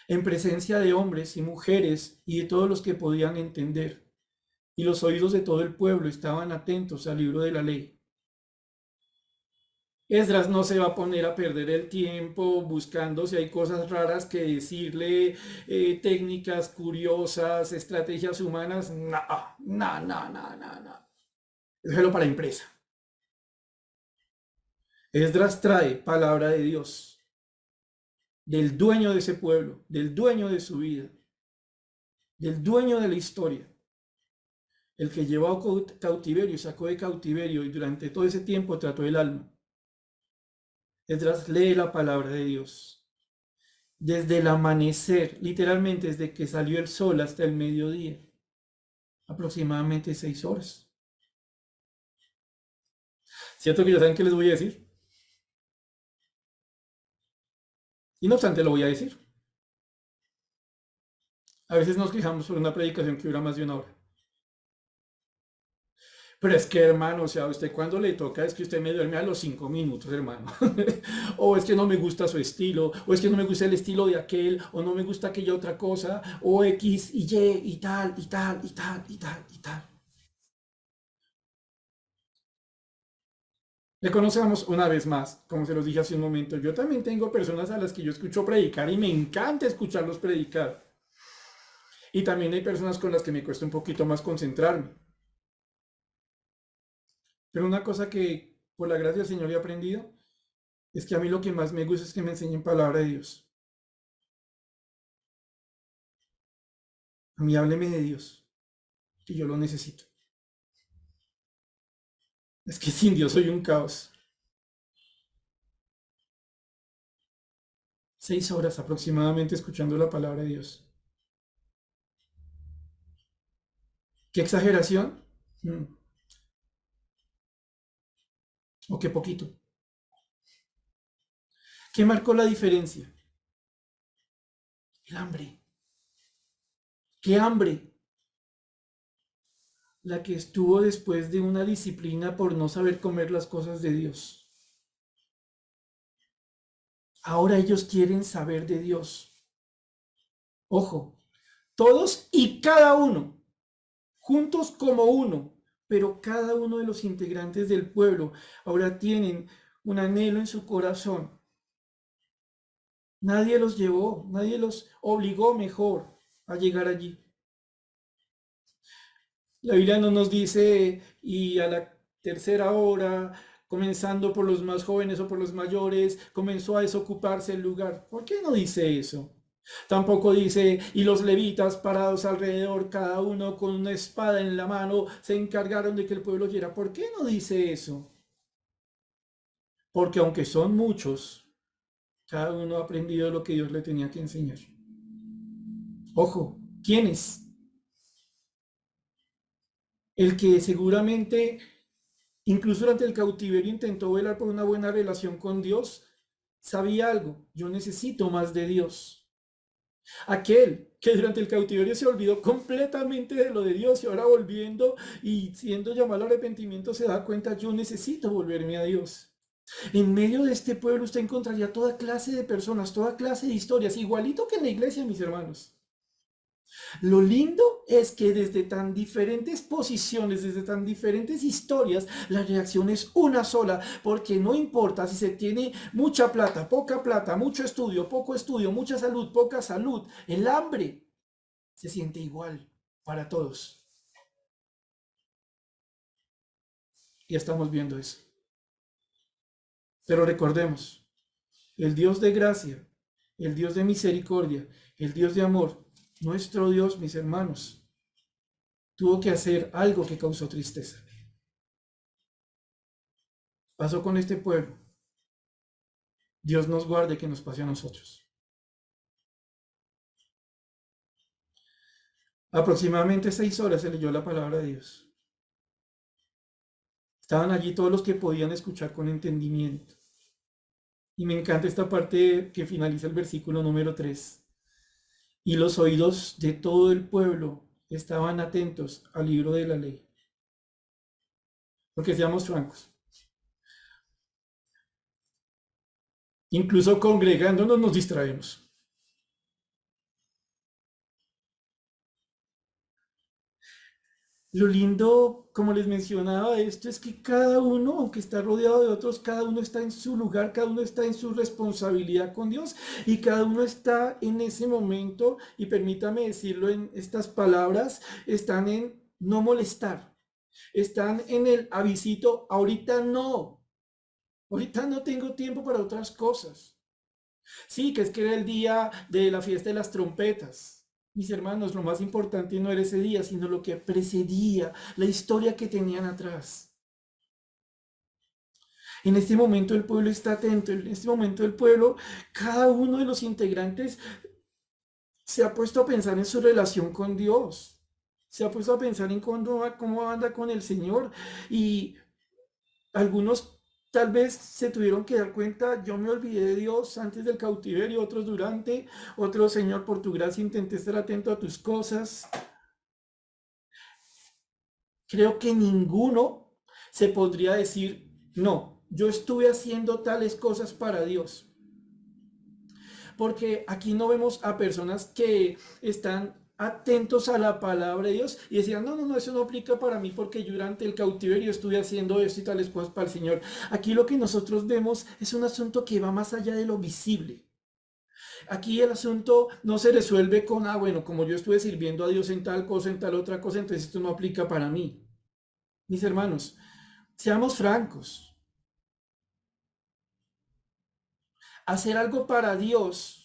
en presencia de hombres y mujeres y de todos los que podían entender. Y los oídos de todo el pueblo estaban atentos al libro de la ley. Esdras no se va a poner a perder el tiempo buscando si hay cosas raras que decirle, técnicas curiosas, estrategias humanas. No, no, no, no, no, no. Déjalo para la empresa. Esdras trae palabra de Dios, del dueño de ese pueblo, del dueño de su vida, del dueño de la historia, el que llevó a cautiverio, sacó de cautiverio y durante todo ese tiempo trató el alma. Esdras lee la palabra de Dios. Desde el amanecer, literalmente desde que salió el sol hasta el mediodía, aproximadamente 6 horas. ¿Cierto que ya saben qué les voy a decir? Y no obstante lo voy a decir. A veces nos quejamos por una predicación que dura más de una hora. Pero es que, hermano, o sea, a usted cuando le toca es que usted me duerme a los 5 minutos, hermano. O es que no me gusta su estilo, o es que no me gusta el estilo de aquel, o no me gusta aquella otra cosa, o X y Y y tal, y tal, y tal, y tal, y tal. Reconozcamos una vez más, como se los dije hace un momento, yo también tengo personas a las que yo escucho predicar y me encanta escucharlos predicar. Y también hay personas con las que me cuesta un poquito más concentrarme. Pero una cosa que por la gracia del Señor he aprendido es que a mí lo que más me gusta es que me enseñen palabra de Dios. A mí hábleme de Dios, que yo lo necesito. Es que sin Dios soy un caos. 6 horas aproximadamente escuchando la palabra de Dios. ¿Qué exageración? ¿O qué poquito? ¿Qué marcó la diferencia? El hambre. ¿Qué hambre? La que estuvo después de una disciplina por no saber comer las cosas de Dios. Ahora ellos quieren saber de Dios. Ojo, todos y cada uno, juntos como uno, pero cada uno de los integrantes del pueblo ahora tienen un anhelo en su corazón. Nadie los llevó, nadie los obligó mejor a llegar allí. La Biblia no nos dice, y a la tercera hora, comenzando por los más jóvenes o por los mayores, comenzó a desocuparse el lugar. ¿Por qué no dice eso? Tampoco dice, y los levitas parados alrededor, cada uno con una espada en la mano, se encargaron de que el pueblo oyera. ¿Por qué no dice eso? Porque aunque son muchos, cada uno ha aprendido lo que Dios le tenía que enseñar. Ojo, ¿quiénes? El que seguramente, incluso durante el cautiverio, intentó velar por una buena relación con Dios, sabía algo, yo necesito más de Dios. Aquel que durante el cautiverio se olvidó completamente de lo de Dios y ahora volviendo y siendo llamado al arrepentimiento se da cuenta, yo necesito volverme a Dios. En medio de este pueblo usted encontraría toda clase de personas, toda clase de historias, igualito que en la iglesia, mis hermanos. Lo lindo es que desde tan diferentes posiciones, desde tan diferentes historias, la reacción es una sola, porque no importa si se tiene mucha plata, mucho estudio, poco estudio, mucha salud, poca salud, el hambre se siente igual para todos. Y estamos viendo eso. Pero recordemos, el Dios de gracia, el Dios de misericordia, el Dios de amor, nuestro Dios, mis hermanos, tuvo que hacer algo que causó tristeza. Pasó con este pueblo. Dios nos guarde que nos pase a nosotros. Aproximadamente 6 horas se leyó la palabra de Dios. Estaban allí todos los que podían escuchar con entendimiento. Y me encanta esta parte que finaliza el versículo número 3. Y los oídos de todo el pueblo estaban atentos al libro de la ley. Porque seamos francos. Incluso congregándonos nos distraemos. Lo lindo, como les mencionaba, de esto es que cada uno, aunque está rodeado de otros, cada uno está en su lugar, cada uno está en su responsabilidad con Dios y cada uno está en ese momento, y permítame decirlo en estas palabras, están en no molestar, están en el avisito, ahorita no tengo tiempo para otras cosas. Sí, que es que era el día de la fiesta de las trompetas. Mis hermanos, lo más importante no era ese día, sino lo que precedía, la historia que tenían atrás. En este momento el pueblo está atento, en este momento el pueblo, cada uno de los integrantes se ha puesto a pensar en su relación con Dios, se ha puesto a pensar en cómo anda con el Señor y algunos tal vez se tuvieron que dar cuenta, yo me olvidé de Dios antes del cautiverio, otros durante, otros, Señor, por tu gracia intenté estar atento a tus cosas. Creo que ninguno se podría decir, no, yo estuve haciendo tales cosas para Dios. Porque aquí no vemos a personas que están atentos a la palabra de Dios y decían, no, eso no aplica para mí porque yo durante el cautiverio estuve haciendo esto y tales cosas para el Señor. Aquí lo que nosotros vemos es un asunto que va más allá de lo visible. Aquí el asunto no se resuelve con, bueno, como yo estuve sirviendo a Dios en tal cosa, en tal otra cosa, entonces esto no aplica para mí. Mis hermanos, seamos francos. Hacer algo para Dios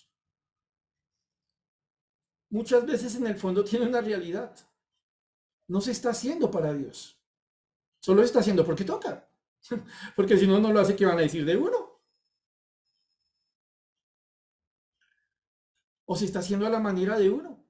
muchas veces en el fondo tiene una realidad. No se está haciendo para Dios. Solo está haciendo porque toca. Porque si no, no lo hace, ¿qué van a decir de uno? O se está haciendo a la manera de uno.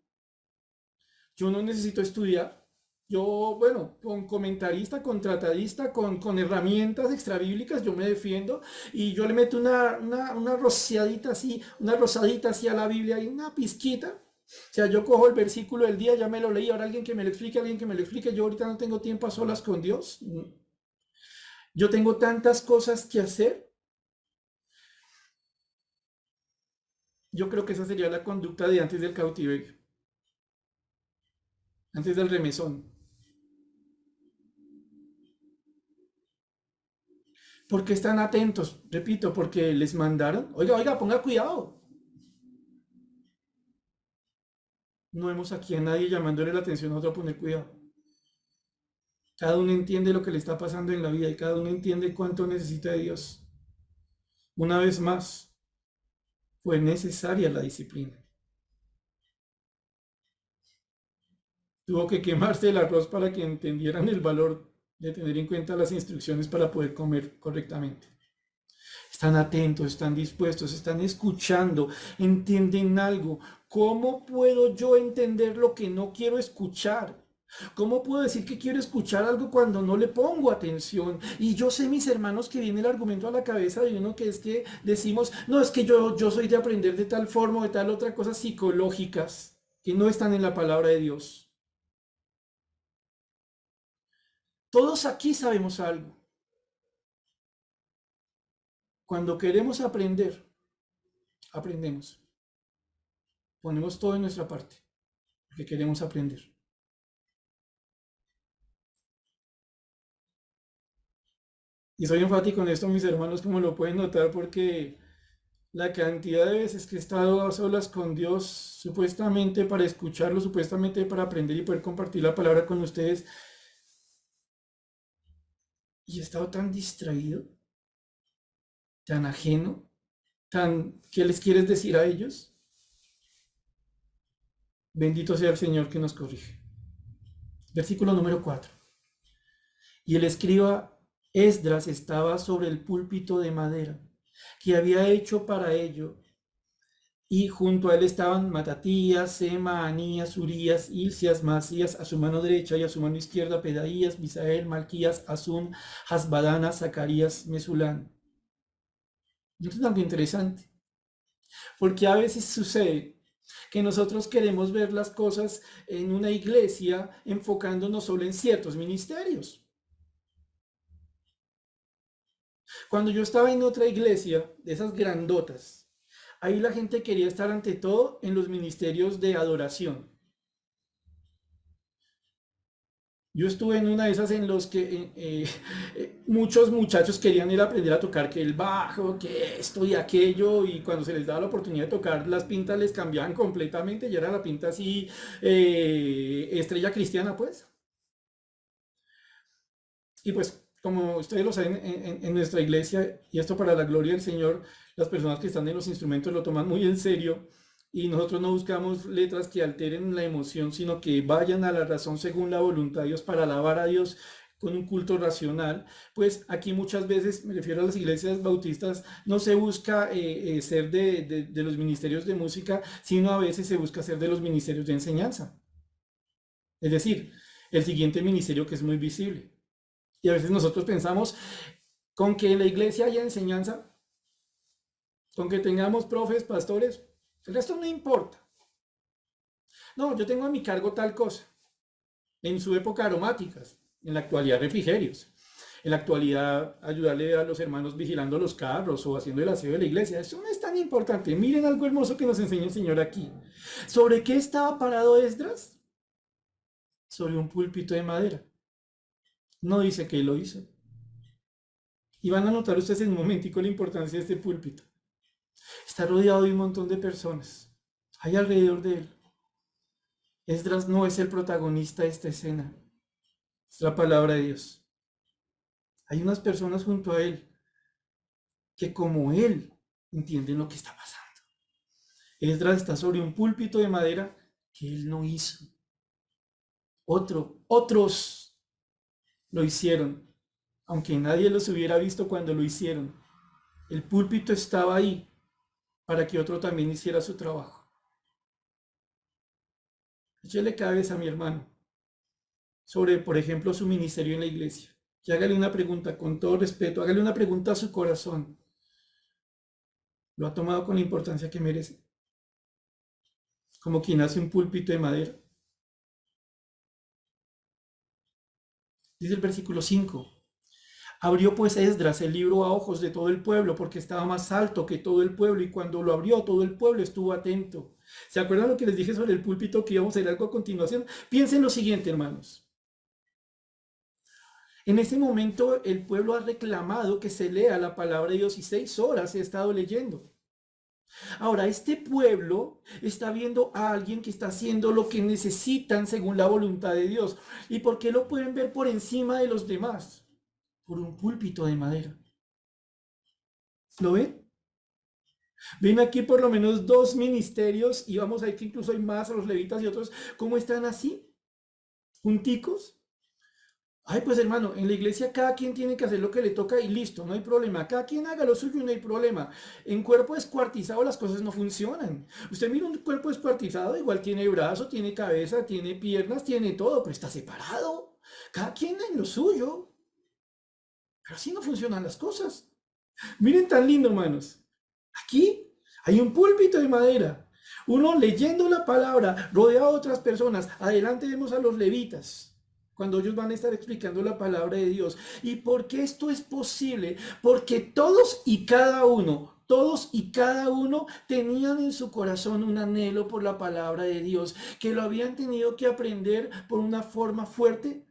Yo no necesito estudiar. Yo, bueno, con comentarista, con tratadista, con herramientas extrabíblicas, yo me defiendo y yo le meto una rociadita así, una rosadita así a la Biblia y una pizquita. O sea, yo cojo el versículo del día, ya me lo leí, ahora alguien que me lo explique, alguien que me lo explique. Yo ahorita no tengo tiempo a solas con Dios. Yo tengo tantas cosas que hacer. Yo creo que esa sería la conducta de antes del cautiverio, antes del remesón. Porque están atentos, repito, porque les mandaron, oiga, ponga cuidado. No vemos aquí a nadie llamándole la atención a otro a poner cuidado. Cada uno entiende lo que le está pasando en la vida y cada uno entiende cuánto necesita de Dios. Una vez más, fue necesaria la disciplina. Tuvo que quemarse el arroz para que entendieran el valor de tener en cuenta las instrucciones para poder comer correctamente. Están atentos, están dispuestos, están escuchando, entienden algo. ¿Cómo puedo yo entender lo que no quiero escuchar? ¿Cómo puedo decir que quiero escuchar algo cuando no le pongo atención? Y yo sé, mis hermanos, que viene el argumento a la cabeza de uno que es que decimos, no, es que yo soy de aprender de tal forma o de tal otra, cosas psicológicas que no están en la palabra de Dios. Todos aquí sabemos algo. Cuando queremos aprender, aprendemos. Ponemos todo en nuestra parte, porque queremos aprender. Y soy enfático en esto, mis hermanos, como lo pueden notar, porque la cantidad de veces que he estado a solas con Dios, supuestamente para escucharlo, supuestamente para aprender y poder compartir la palabra con ustedes, y he estado tan distraído, tan ajeno, tan... ¿Qué les quieres decir a ellos? Bendito sea el Señor que nos corrige. Versículo número 4. Y el escriba Esdras estaba sobre el púlpito de madera que había hecho para ello, y junto a él estaban Matatías, Sema, Anías, Urías, Hilcias, Masías, a su mano derecha, y a su mano izquierda Pedaías, Misael, Malquías, Asum, Hasbadana, Zacarías, Mesulán. Esto es algo interesante, porque a veces sucede que nosotros queremos ver las cosas en una iglesia enfocándonos solo en ciertos ministerios. Cuando yo estaba en otra iglesia, de esas grandotas, ahí la gente quería estar ante todo en los ministerios de adoración. Yo estuve en una de esas en los que muchos muchachos querían ir a aprender a tocar que el bajo, que esto y aquello, y cuando se les daba la oportunidad de tocar, las pintas les cambiaban completamente, y era la pinta así, estrella cristiana, pues. Y pues, como ustedes lo saben, en nuestra iglesia, y esto para la gloria del Señor, las personas que están en los instrumentos lo toman muy en serio, y nosotros no buscamos letras que alteren la emoción, sino que vayan a la razón según la voluntad de Dios para alabar a Dios con un culto racional. Pues aquí muchas veces, me refiero a las iglesias bautistas, no se busca ser de los ministerios de música, sino a veces se busca ser de los ministerios de enseñanza. Es decir, el siguiente ministerio que es muy visible. Y a veces nosotros pensamos, con que en la iglesia haya enseñanza, con que tengamos profes, pastores, el resto no importa. No, yo tengo a mi cargo tal cosa. En su época aromáticas, en la actualidad refrigerios, en la actualidad ayudarle a los hermanos vigilando los carros o haciendo el aseo de la iglesia. Eso no es tan importante. Miren algo hermoso que nos enseña el Señor aquí. ¿Sobre qué estaba parado Esdras? Sobre un púlpito de madera. No dice que lo hizo. Y van a notar ustedes en un momentico la importancia de este púlpito. Está rodeado de un montón de personas. Hay alrededor de él. Esdras no es el protagonista de esta escena. Es la palabra de Dios. Hay unas personas junto a él que como él entienden lo que está pasando. Esdras está sobre un púlpito de madera que él no hizo. Otros lo hicieron, aunque nadie los hubiera visto cuando lo hicieron. El púlpito estaba ahí para que otro también hiciera su trabajo. Échele cabeza a mi hermano sobre, por ejemplo, su ministerio en la iglesia. Y hágale una pregunta con todo respeto, hágale una pregunta a su corazón. ¿Lo ha tomado con la importancia que merece? Como quien hace un púlpito de madera. Dice el versículo 5. Abrió pues Esdras el libro a ojos de todo el pueblo, porque estaba más alto que todo el pueblo, y cuando lo abrió, todo el pueblo estuvo atento. ¿Se acuerdan lo que les dije sobre el púlpito, que íbamos a hacer algo a continuación? Piensen lo siguiente, hermanos. En este momento el pueblo ha reclamado que se lea la palabra de Dios y 6 horas he estado leyendo. Ahora, este pueblo está viendo a alguien que está haciendo lo que necesitan según la voluntad de Dios. ¿Y por qué lo pueden ver por encima de los demás? Por un púlpito de madera. ¿Lo ven? Ven aquí por lo menos 2 ministerios y vamos a ver que incluso hay más, a los levitas y otros, ¿cómo están así? junticos. Ay, pues hermano, en la iglesia cada quien tiene que hacer lo que le toca y listo, no hay problema. Cada quien haga lo suyo y no hay problema. En cuerpo descuartizado las cosas no funcionan. Usted mira un cuerpo descuartizado, igual tiene brazo, tiene cabeza, tiene piernas, tiene todo, pero está separado. Cada quien en lo suyo. Pero así no funcionan las cosas. Miren tan lindo, hermanos. Aquí hay un púlpito de madera. Uno leyendo la palabra, rodeado de otras personas. Adelante vemos a los levitas, cuando ellos van a estar explicando la palabra de Dios. ¿Y por qué esto es posible? Porque todos y cada uno tenían en su corazón un anhelo por la palabra de Dios, que lo habían tenido que aprender por una forma fuerte,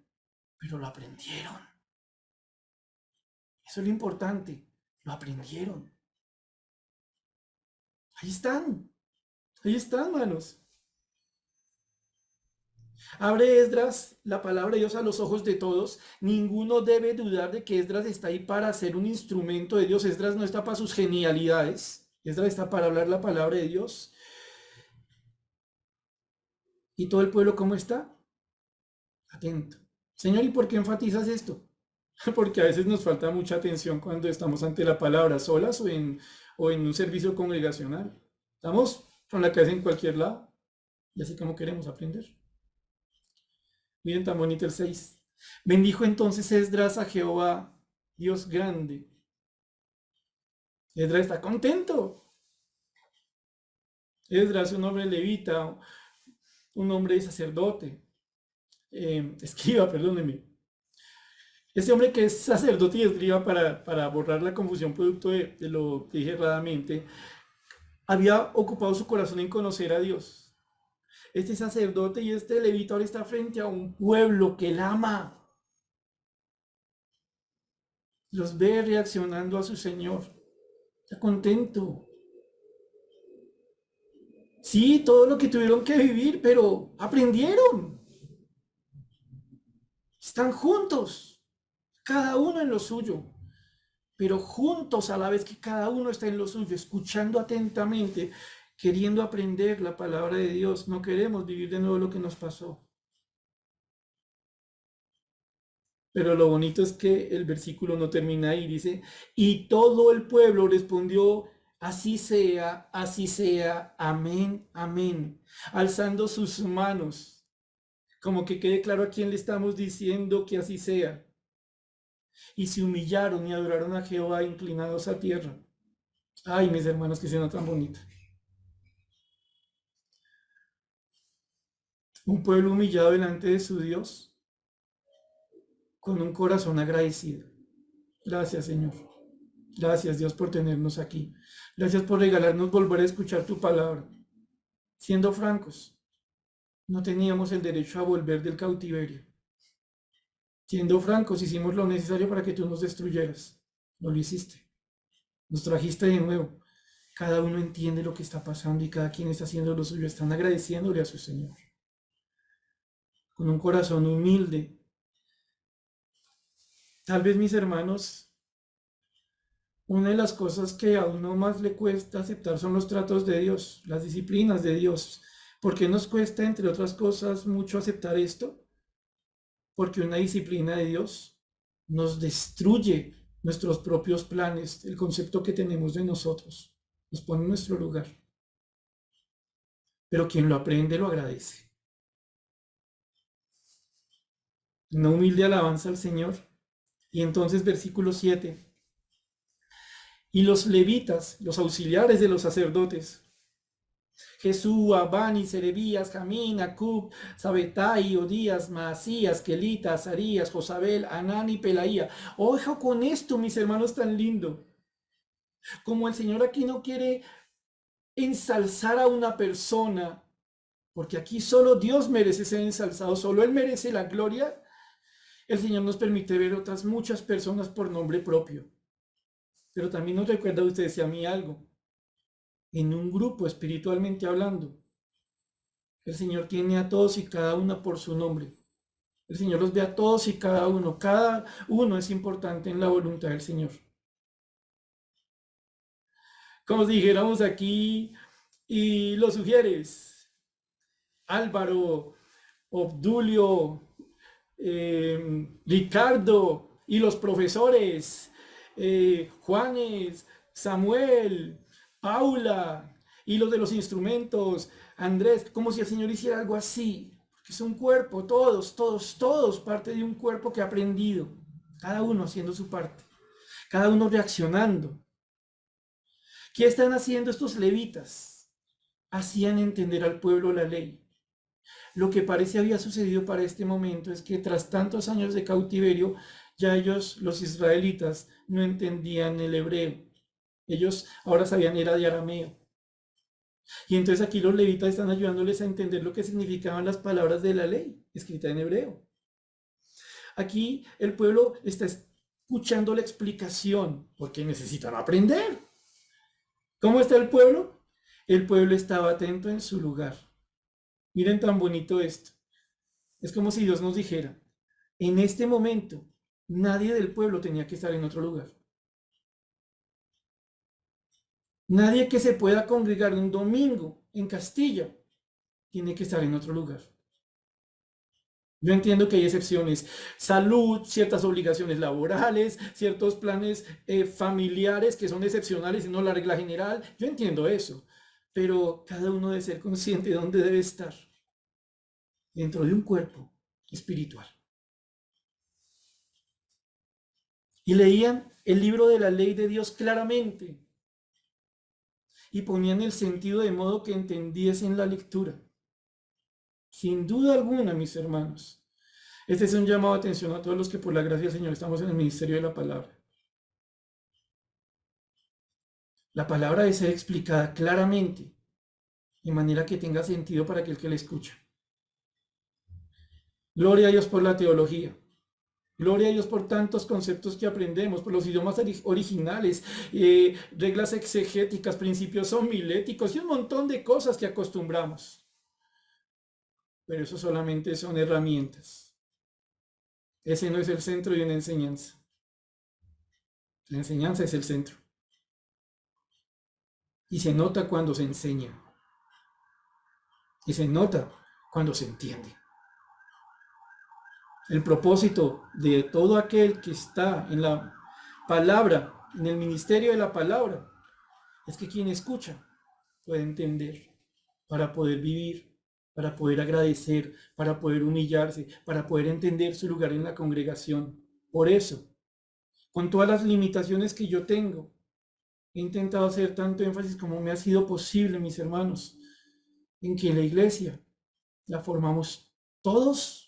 pero lo aprendieron. Eso es lo importante, lo aprendieron. Ahí están, manos. Abre Esdras la palabra de Dios a los ojos de todos. Ninguno debe dudar de que Esdras está ahí para ser un instrumento de Dios. Esdras no está para sus genialidades. Esdras está para hablar la palabra de Dios. ¿Y todo el pueblo cómo está? Atento. Señor, ¿y por qué enfatizas esto? Porque a veces nos falta mucha atención cuando estamos ante la palabra solas o en un servicio congregacional. Estamos con la cabeza en cualquier lado y así como queremos aprender. Miren tan bonito el 6. Bendijo entonces Esdras a Jehová, Dios grande. Esdras está contento. Esdras, un hombre levita, un hombre sacerdote, escriba, perdóneme. Este hombre que es sacerdote y escriba para borrar la confusión producto de lo que dije erradamente, había ocupado su corazón en conocer a Dios. Este sacerdote y este levita ahora está frente a un pueblo que él ama. Los ve reaccionando a su Señor. Está contento. Sí, todo lo que tuvieron que vivir, pero aprendieron. Están juntos, cada uno en lo suyo, pero juntos a la vez que cada uno está en lo suyo, escuchando atentamente, queriendo aprender la palabra de Dios. No queremos vivir de nuevo lo que nos pasó. Pero lo bonito es que el versículo no termina ahí, dice, y todo el pueblo respondió, así sea, amén, amén, alzando sus manos, como que quede claro a quién le estamos diciendo que así sea. Y se humillaron y adoraron a Jehová inclinados a tierra. Ay, mis hermanos, que escena tan bonita. Un pueblo humillado delante de su Dios, con un corazón agradecido. Gracias, Señor. Gracias, Dios, por tenernos aquí. Gracias por regalarnos volver a escuchar tu palabra. Siendo francos, no teníamos el derecho a volver del cautiverio. Siendo francos, hicimos lo necesario para que tú nos destruyeras. No lo hiciste. Nos trajiste de nuevo. Cada uno entiende lo que está pasando y cada quien está haciendo lo suyo. Están agradeciéndole a su Señor. Con un corazón humilde. Tal vez, mis hermanos, una de las cosas que a uno más le cuesta aceptar son los tratos de Dios, las disciplinas de Dios. ¿Por qué nos cuesta, entre otras cosas, mucho aceptar esto? Porque una disciplina de Dios nos destruye nuestros propios planes, el concepto que tenemos de nosotros, nos pone en nuestro lugar. Pero quien lo aprende lo agradece. Una humilde alabanza al Señor. Y entonces versículo 7. Y los levitas, los auxiliares de los sacerdotes, Jesúa, Bani, Serebías, Jamín, Acub, Sabetai, Odías, Maasías, Kelita, Azarías, Josabel, Anán y Pelaía. Ojo con esto, mis hermanos, tan lindo. Como el Señor aquí no quiere ensalzar a una persona, porque aquí solo Dios merece ser ensalzado, solo Él merece la gloria, el Señor nos permite ver otras muchas personas por nombre propio. Pero también nos recuerda a ustedes y a mí algo. En un grupo, espiritualmente hablando, el Señor tiene a todos y cada uno por su nombre. El Señor los ve a todos y cada uno. Cada uno es importante en la voluntad del Señor. Como si dijéramos aquí, y lo sugieres, Álvaro, Obdulio, Ricardo y los profesores, Juanes, Samuel, Paula y los de los instrumentos, Andrés, como si el Señor hiciera algo así, porque es un cuerpo, todos parte de un cuerpo que ha aprendido, cada uno haciendo su parte, cada uno reaccionando. ¿Qué están haciendo estos levitas? Hacían entender al pueblo la ley. Lo que parece había sucedido para este momento es que tras tantos años de cautiverio, ya ellos, los israelitas, no entendían el hebreo. Ellos ahora sabían era de arameo. Y entonces aquí los levitas están ayudándoles a entender lo que significaban las palabras de la ley, escrita en hebreo. Aquí el pueblo está escuchando la explicación, porque necesitan aprender. ¿Cómo está el pueblo? El pueblo estaba atento en su lugar. Miren tan bonito esto. Es como si Dios nos dijera, en este momento, nadie del pueblo tenía que estar en otro lugar. Nadie que se pueda congregar un domingo en Castilla tiene que estar en otro lugar. Yo entiendo que hay excepciones, salud, ciertas obligaciones laborales, ciertos planes familiares que son excepcionales y no la regla general. Yo entiendo eso, pero cada uno debe ser consciente de dónde debe estar dentro de un cuerpo espiritual. Y leían el libro de la ley de Dios claramente y ponían el sentido de modo que entendiesen la lectura. Sin duda alguna, mis hermanos, este es un llamado de atención a todos los que por la gracia del Señor estamos en el ministerio de la palabra. La palabra debe ser explicada claramente, de manera que tenga sentido para aquel que la escucha. Gloria a Dios por la teología. Gloria a Dios por tantos conceptos que aprendemos, por los idiomas originales, reglas exegéticas, principios homiléticos y un montón de cosas que acostumbramos. Pero eso solamente son herramientas. Ese no es el centro de una enseñanza. La enseñanza es el centro. Y se nota cuando se enseña. Y se nota cuando se entiende. El propósito de todo aquel que está en la palabra, en el ministerio de la palabra, es que quien escucha pueda entender para poder vivir, para poder agradecer, para poder humillarse, para poder entender su lugar en la congregación. Por eso, con todas las limitaciones que yo tengo, he intentado hacer tanto énfasis como me ha sido posible, mis hermanos, en que la iglesia la formamos todos.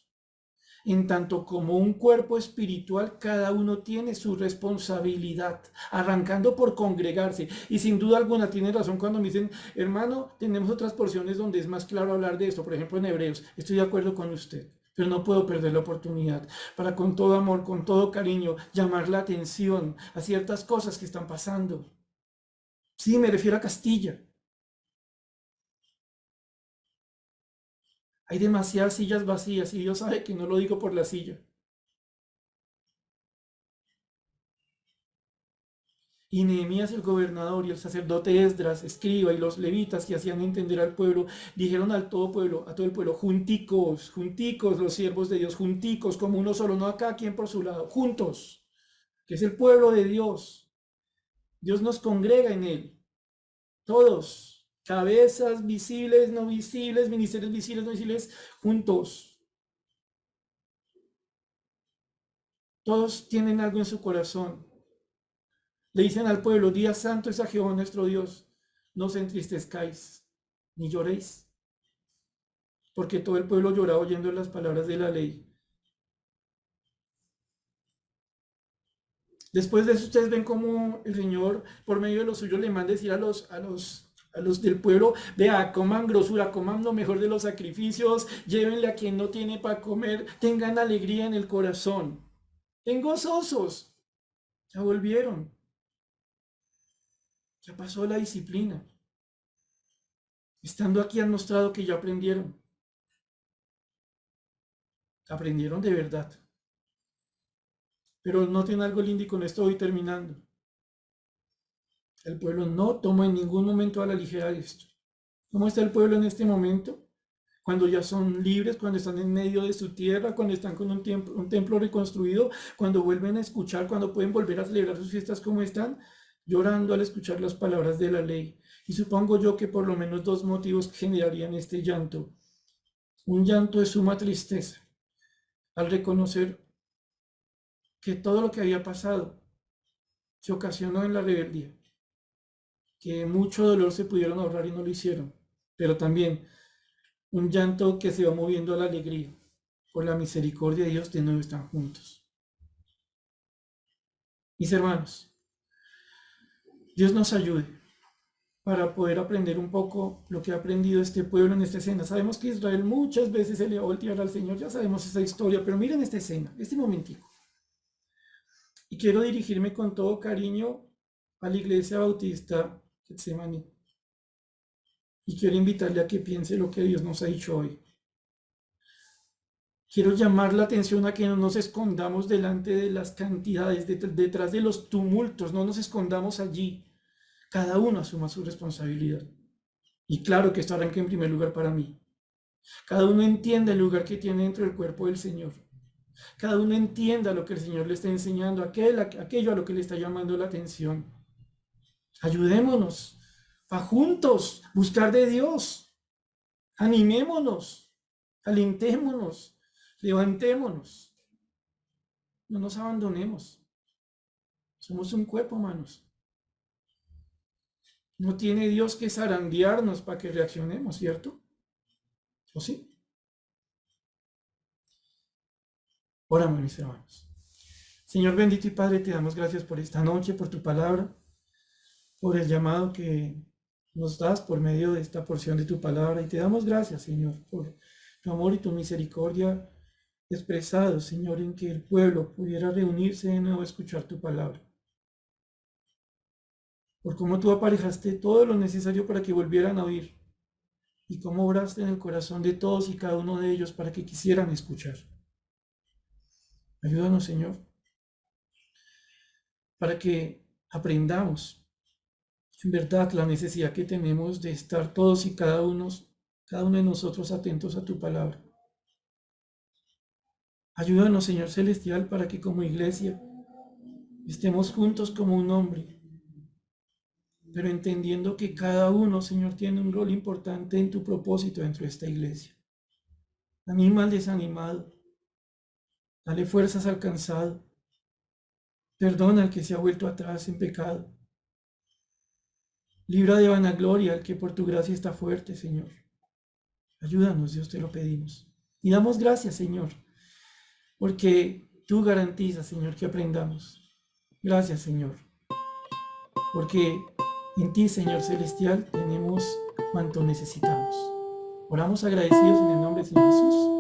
En tanto como un cuerpo espiritual, cada uno tiene su responsabilidad, arrancando por congregarse. Y sin duda alguna tiene razón cuando me dicen, hermano, tenemos otras porciones donde es más claro hablar de esto. Por ejemplo, en Hebreos, estoy de acuerdo con usted, pero no puedo perder la oportunidad para con todo amor, con todo cariño, llamar la atención a ciertas cosas que están pasando. Sí, me refiero a Castilla. Hay demasiadas sillas vacías y Dios sabe que no lo digo por la silla. Y Nehemías el gobernador y el sacerdote Esdras, escriba y los levitas que hacían entender al pueblo, dijeron al todo pueblo, a todo el pueblo, junticos, junticos los siervos de Dios, junticos como uno solo, no acá quien por su lado, juntos, que es el pueblo de Dios. Dios nos congrega en él, todos, cabezas visibles, no visibles, ministerios visibles, no visibles, juntos. Todos tienen algo en su corazón. Le dicen al pueblo, día santo es a Jehová nuestro Dios, no os entristezcáis, ni lloréis, porque todo el pueblo lloraba oyendo las palabras de la ley. Después de eso ustedes ven cómo el Señor, por medio de los suyos, le manda decir a los del pueblo, vea, coman grosura, coman lo mejor de los sacrificios, llévenle a quien no tiene para comer, tengan alegría en el corazón, estén gozosos, ya volvieron, ya pasó la disciplina. Estando aquí han mostrado que ya aprendieron. Aprendieron de verdad. Pero noten algo lindo y con esto voy terminando. El pueblo no toma en ningún momento a la ligera esto. ¿Cómo está el pueblo en este momento? cuando ya son libres, cuando están en medio de su tierra, cuando están con un templo reconstruido, cuando vuelven a escuchar, cuando pueden volver a celebrar sus fiestas como están, llorando al escuchar las palabras de la ley. Y supongo yo que por lo menos dos motivos generarían este llanto. Un llanto de suma tristeza, al reconocer que todo lo que había pasado se ocasionó en la rebeldía, que mucho dolor se pudieron ahorrar y no lo hicieron, pero también un llanto que se va moviendo a la alegría. Por la misericordia de Dios de nuevo están juntos. Mis hermanos, Dios nos ayude para poder aprender un poco lo que ha aprendido este pueblo en esta escena. Sabemos que Israel muchas veces se le va a voltear al Señor, ya sabemos esa historia, pero miren esta escena, este momentico. Y quiero dirigirme con todo cariño a la Iglesia Bautista Getsemaní. Y quiero invitarle a que piense lo que Dios nos ha dicho hoy. Quiero llamar la atención a que no nos escondamos delante de las cantidades, detrás de los tumultos, no nos escondamos allí. Cada uno asuma su responsabilidad. Y claro que esto arranca en primer lugar para mí. Cada uno entienda el lugar que tiene dentro del cuerpo del Señor. Cada uno entienda lo que el Señor le está enseñando, aquello a lo que le está llamando la atención. Ayudémonos a juntos buscar de Dios. Animémonos, alentémonos, levantémonos. No nos abandonemos. Somos un cuerpo, hermanos. No tiene Dios que zarandearnos para que reaccionemos, ¿cierto? ¿O sí? Oramos, mis hermanos. Señor bendito y Padre, te damos gracias por esta noche, por tu palabra, por el llamado que nos das por medio de esta porción de tu palabra. Y te damos gracias, Señor, por tu amor y tu misericordia expresados, Señor, en que el pueblo pudiera reunirse de nuevo a escuchar tu palabra. Por cómo tú aparejaste todo lo necesario para que volvieran a oír y cómo obraste en el corazón de todos y cada uno de ellos para que quisieran escuchar. Ayúdanos, Señor, para que aprendamos en verdad la necesidad que tenemos de estar todos y cada uno de nosotros atentos a tu palabra. Ayúdanos, Señor Celestial, para que como iglesia estemos juntos como un hombre, pero entendiendo que cada uno, Señor, tiene un rol importante en tu propósito dentro de esta iglesia. Anima al desanimado, dale fuerzas al cansado, perdona al que se ha vuelto atrás en pecado. Libra de vanagloria al que por tu gracia está fuerte, Señor. Ayúdanos, Dios, te lo pedimos. Y damos gracias, Señor, porque tú garantizas, Señor, que aprendamos. Gracias, Señor, porque en ti, Señor Celestial, tenemos cuanto necesitamos. Oramos agradecidos en el nombre de Señor Jesús.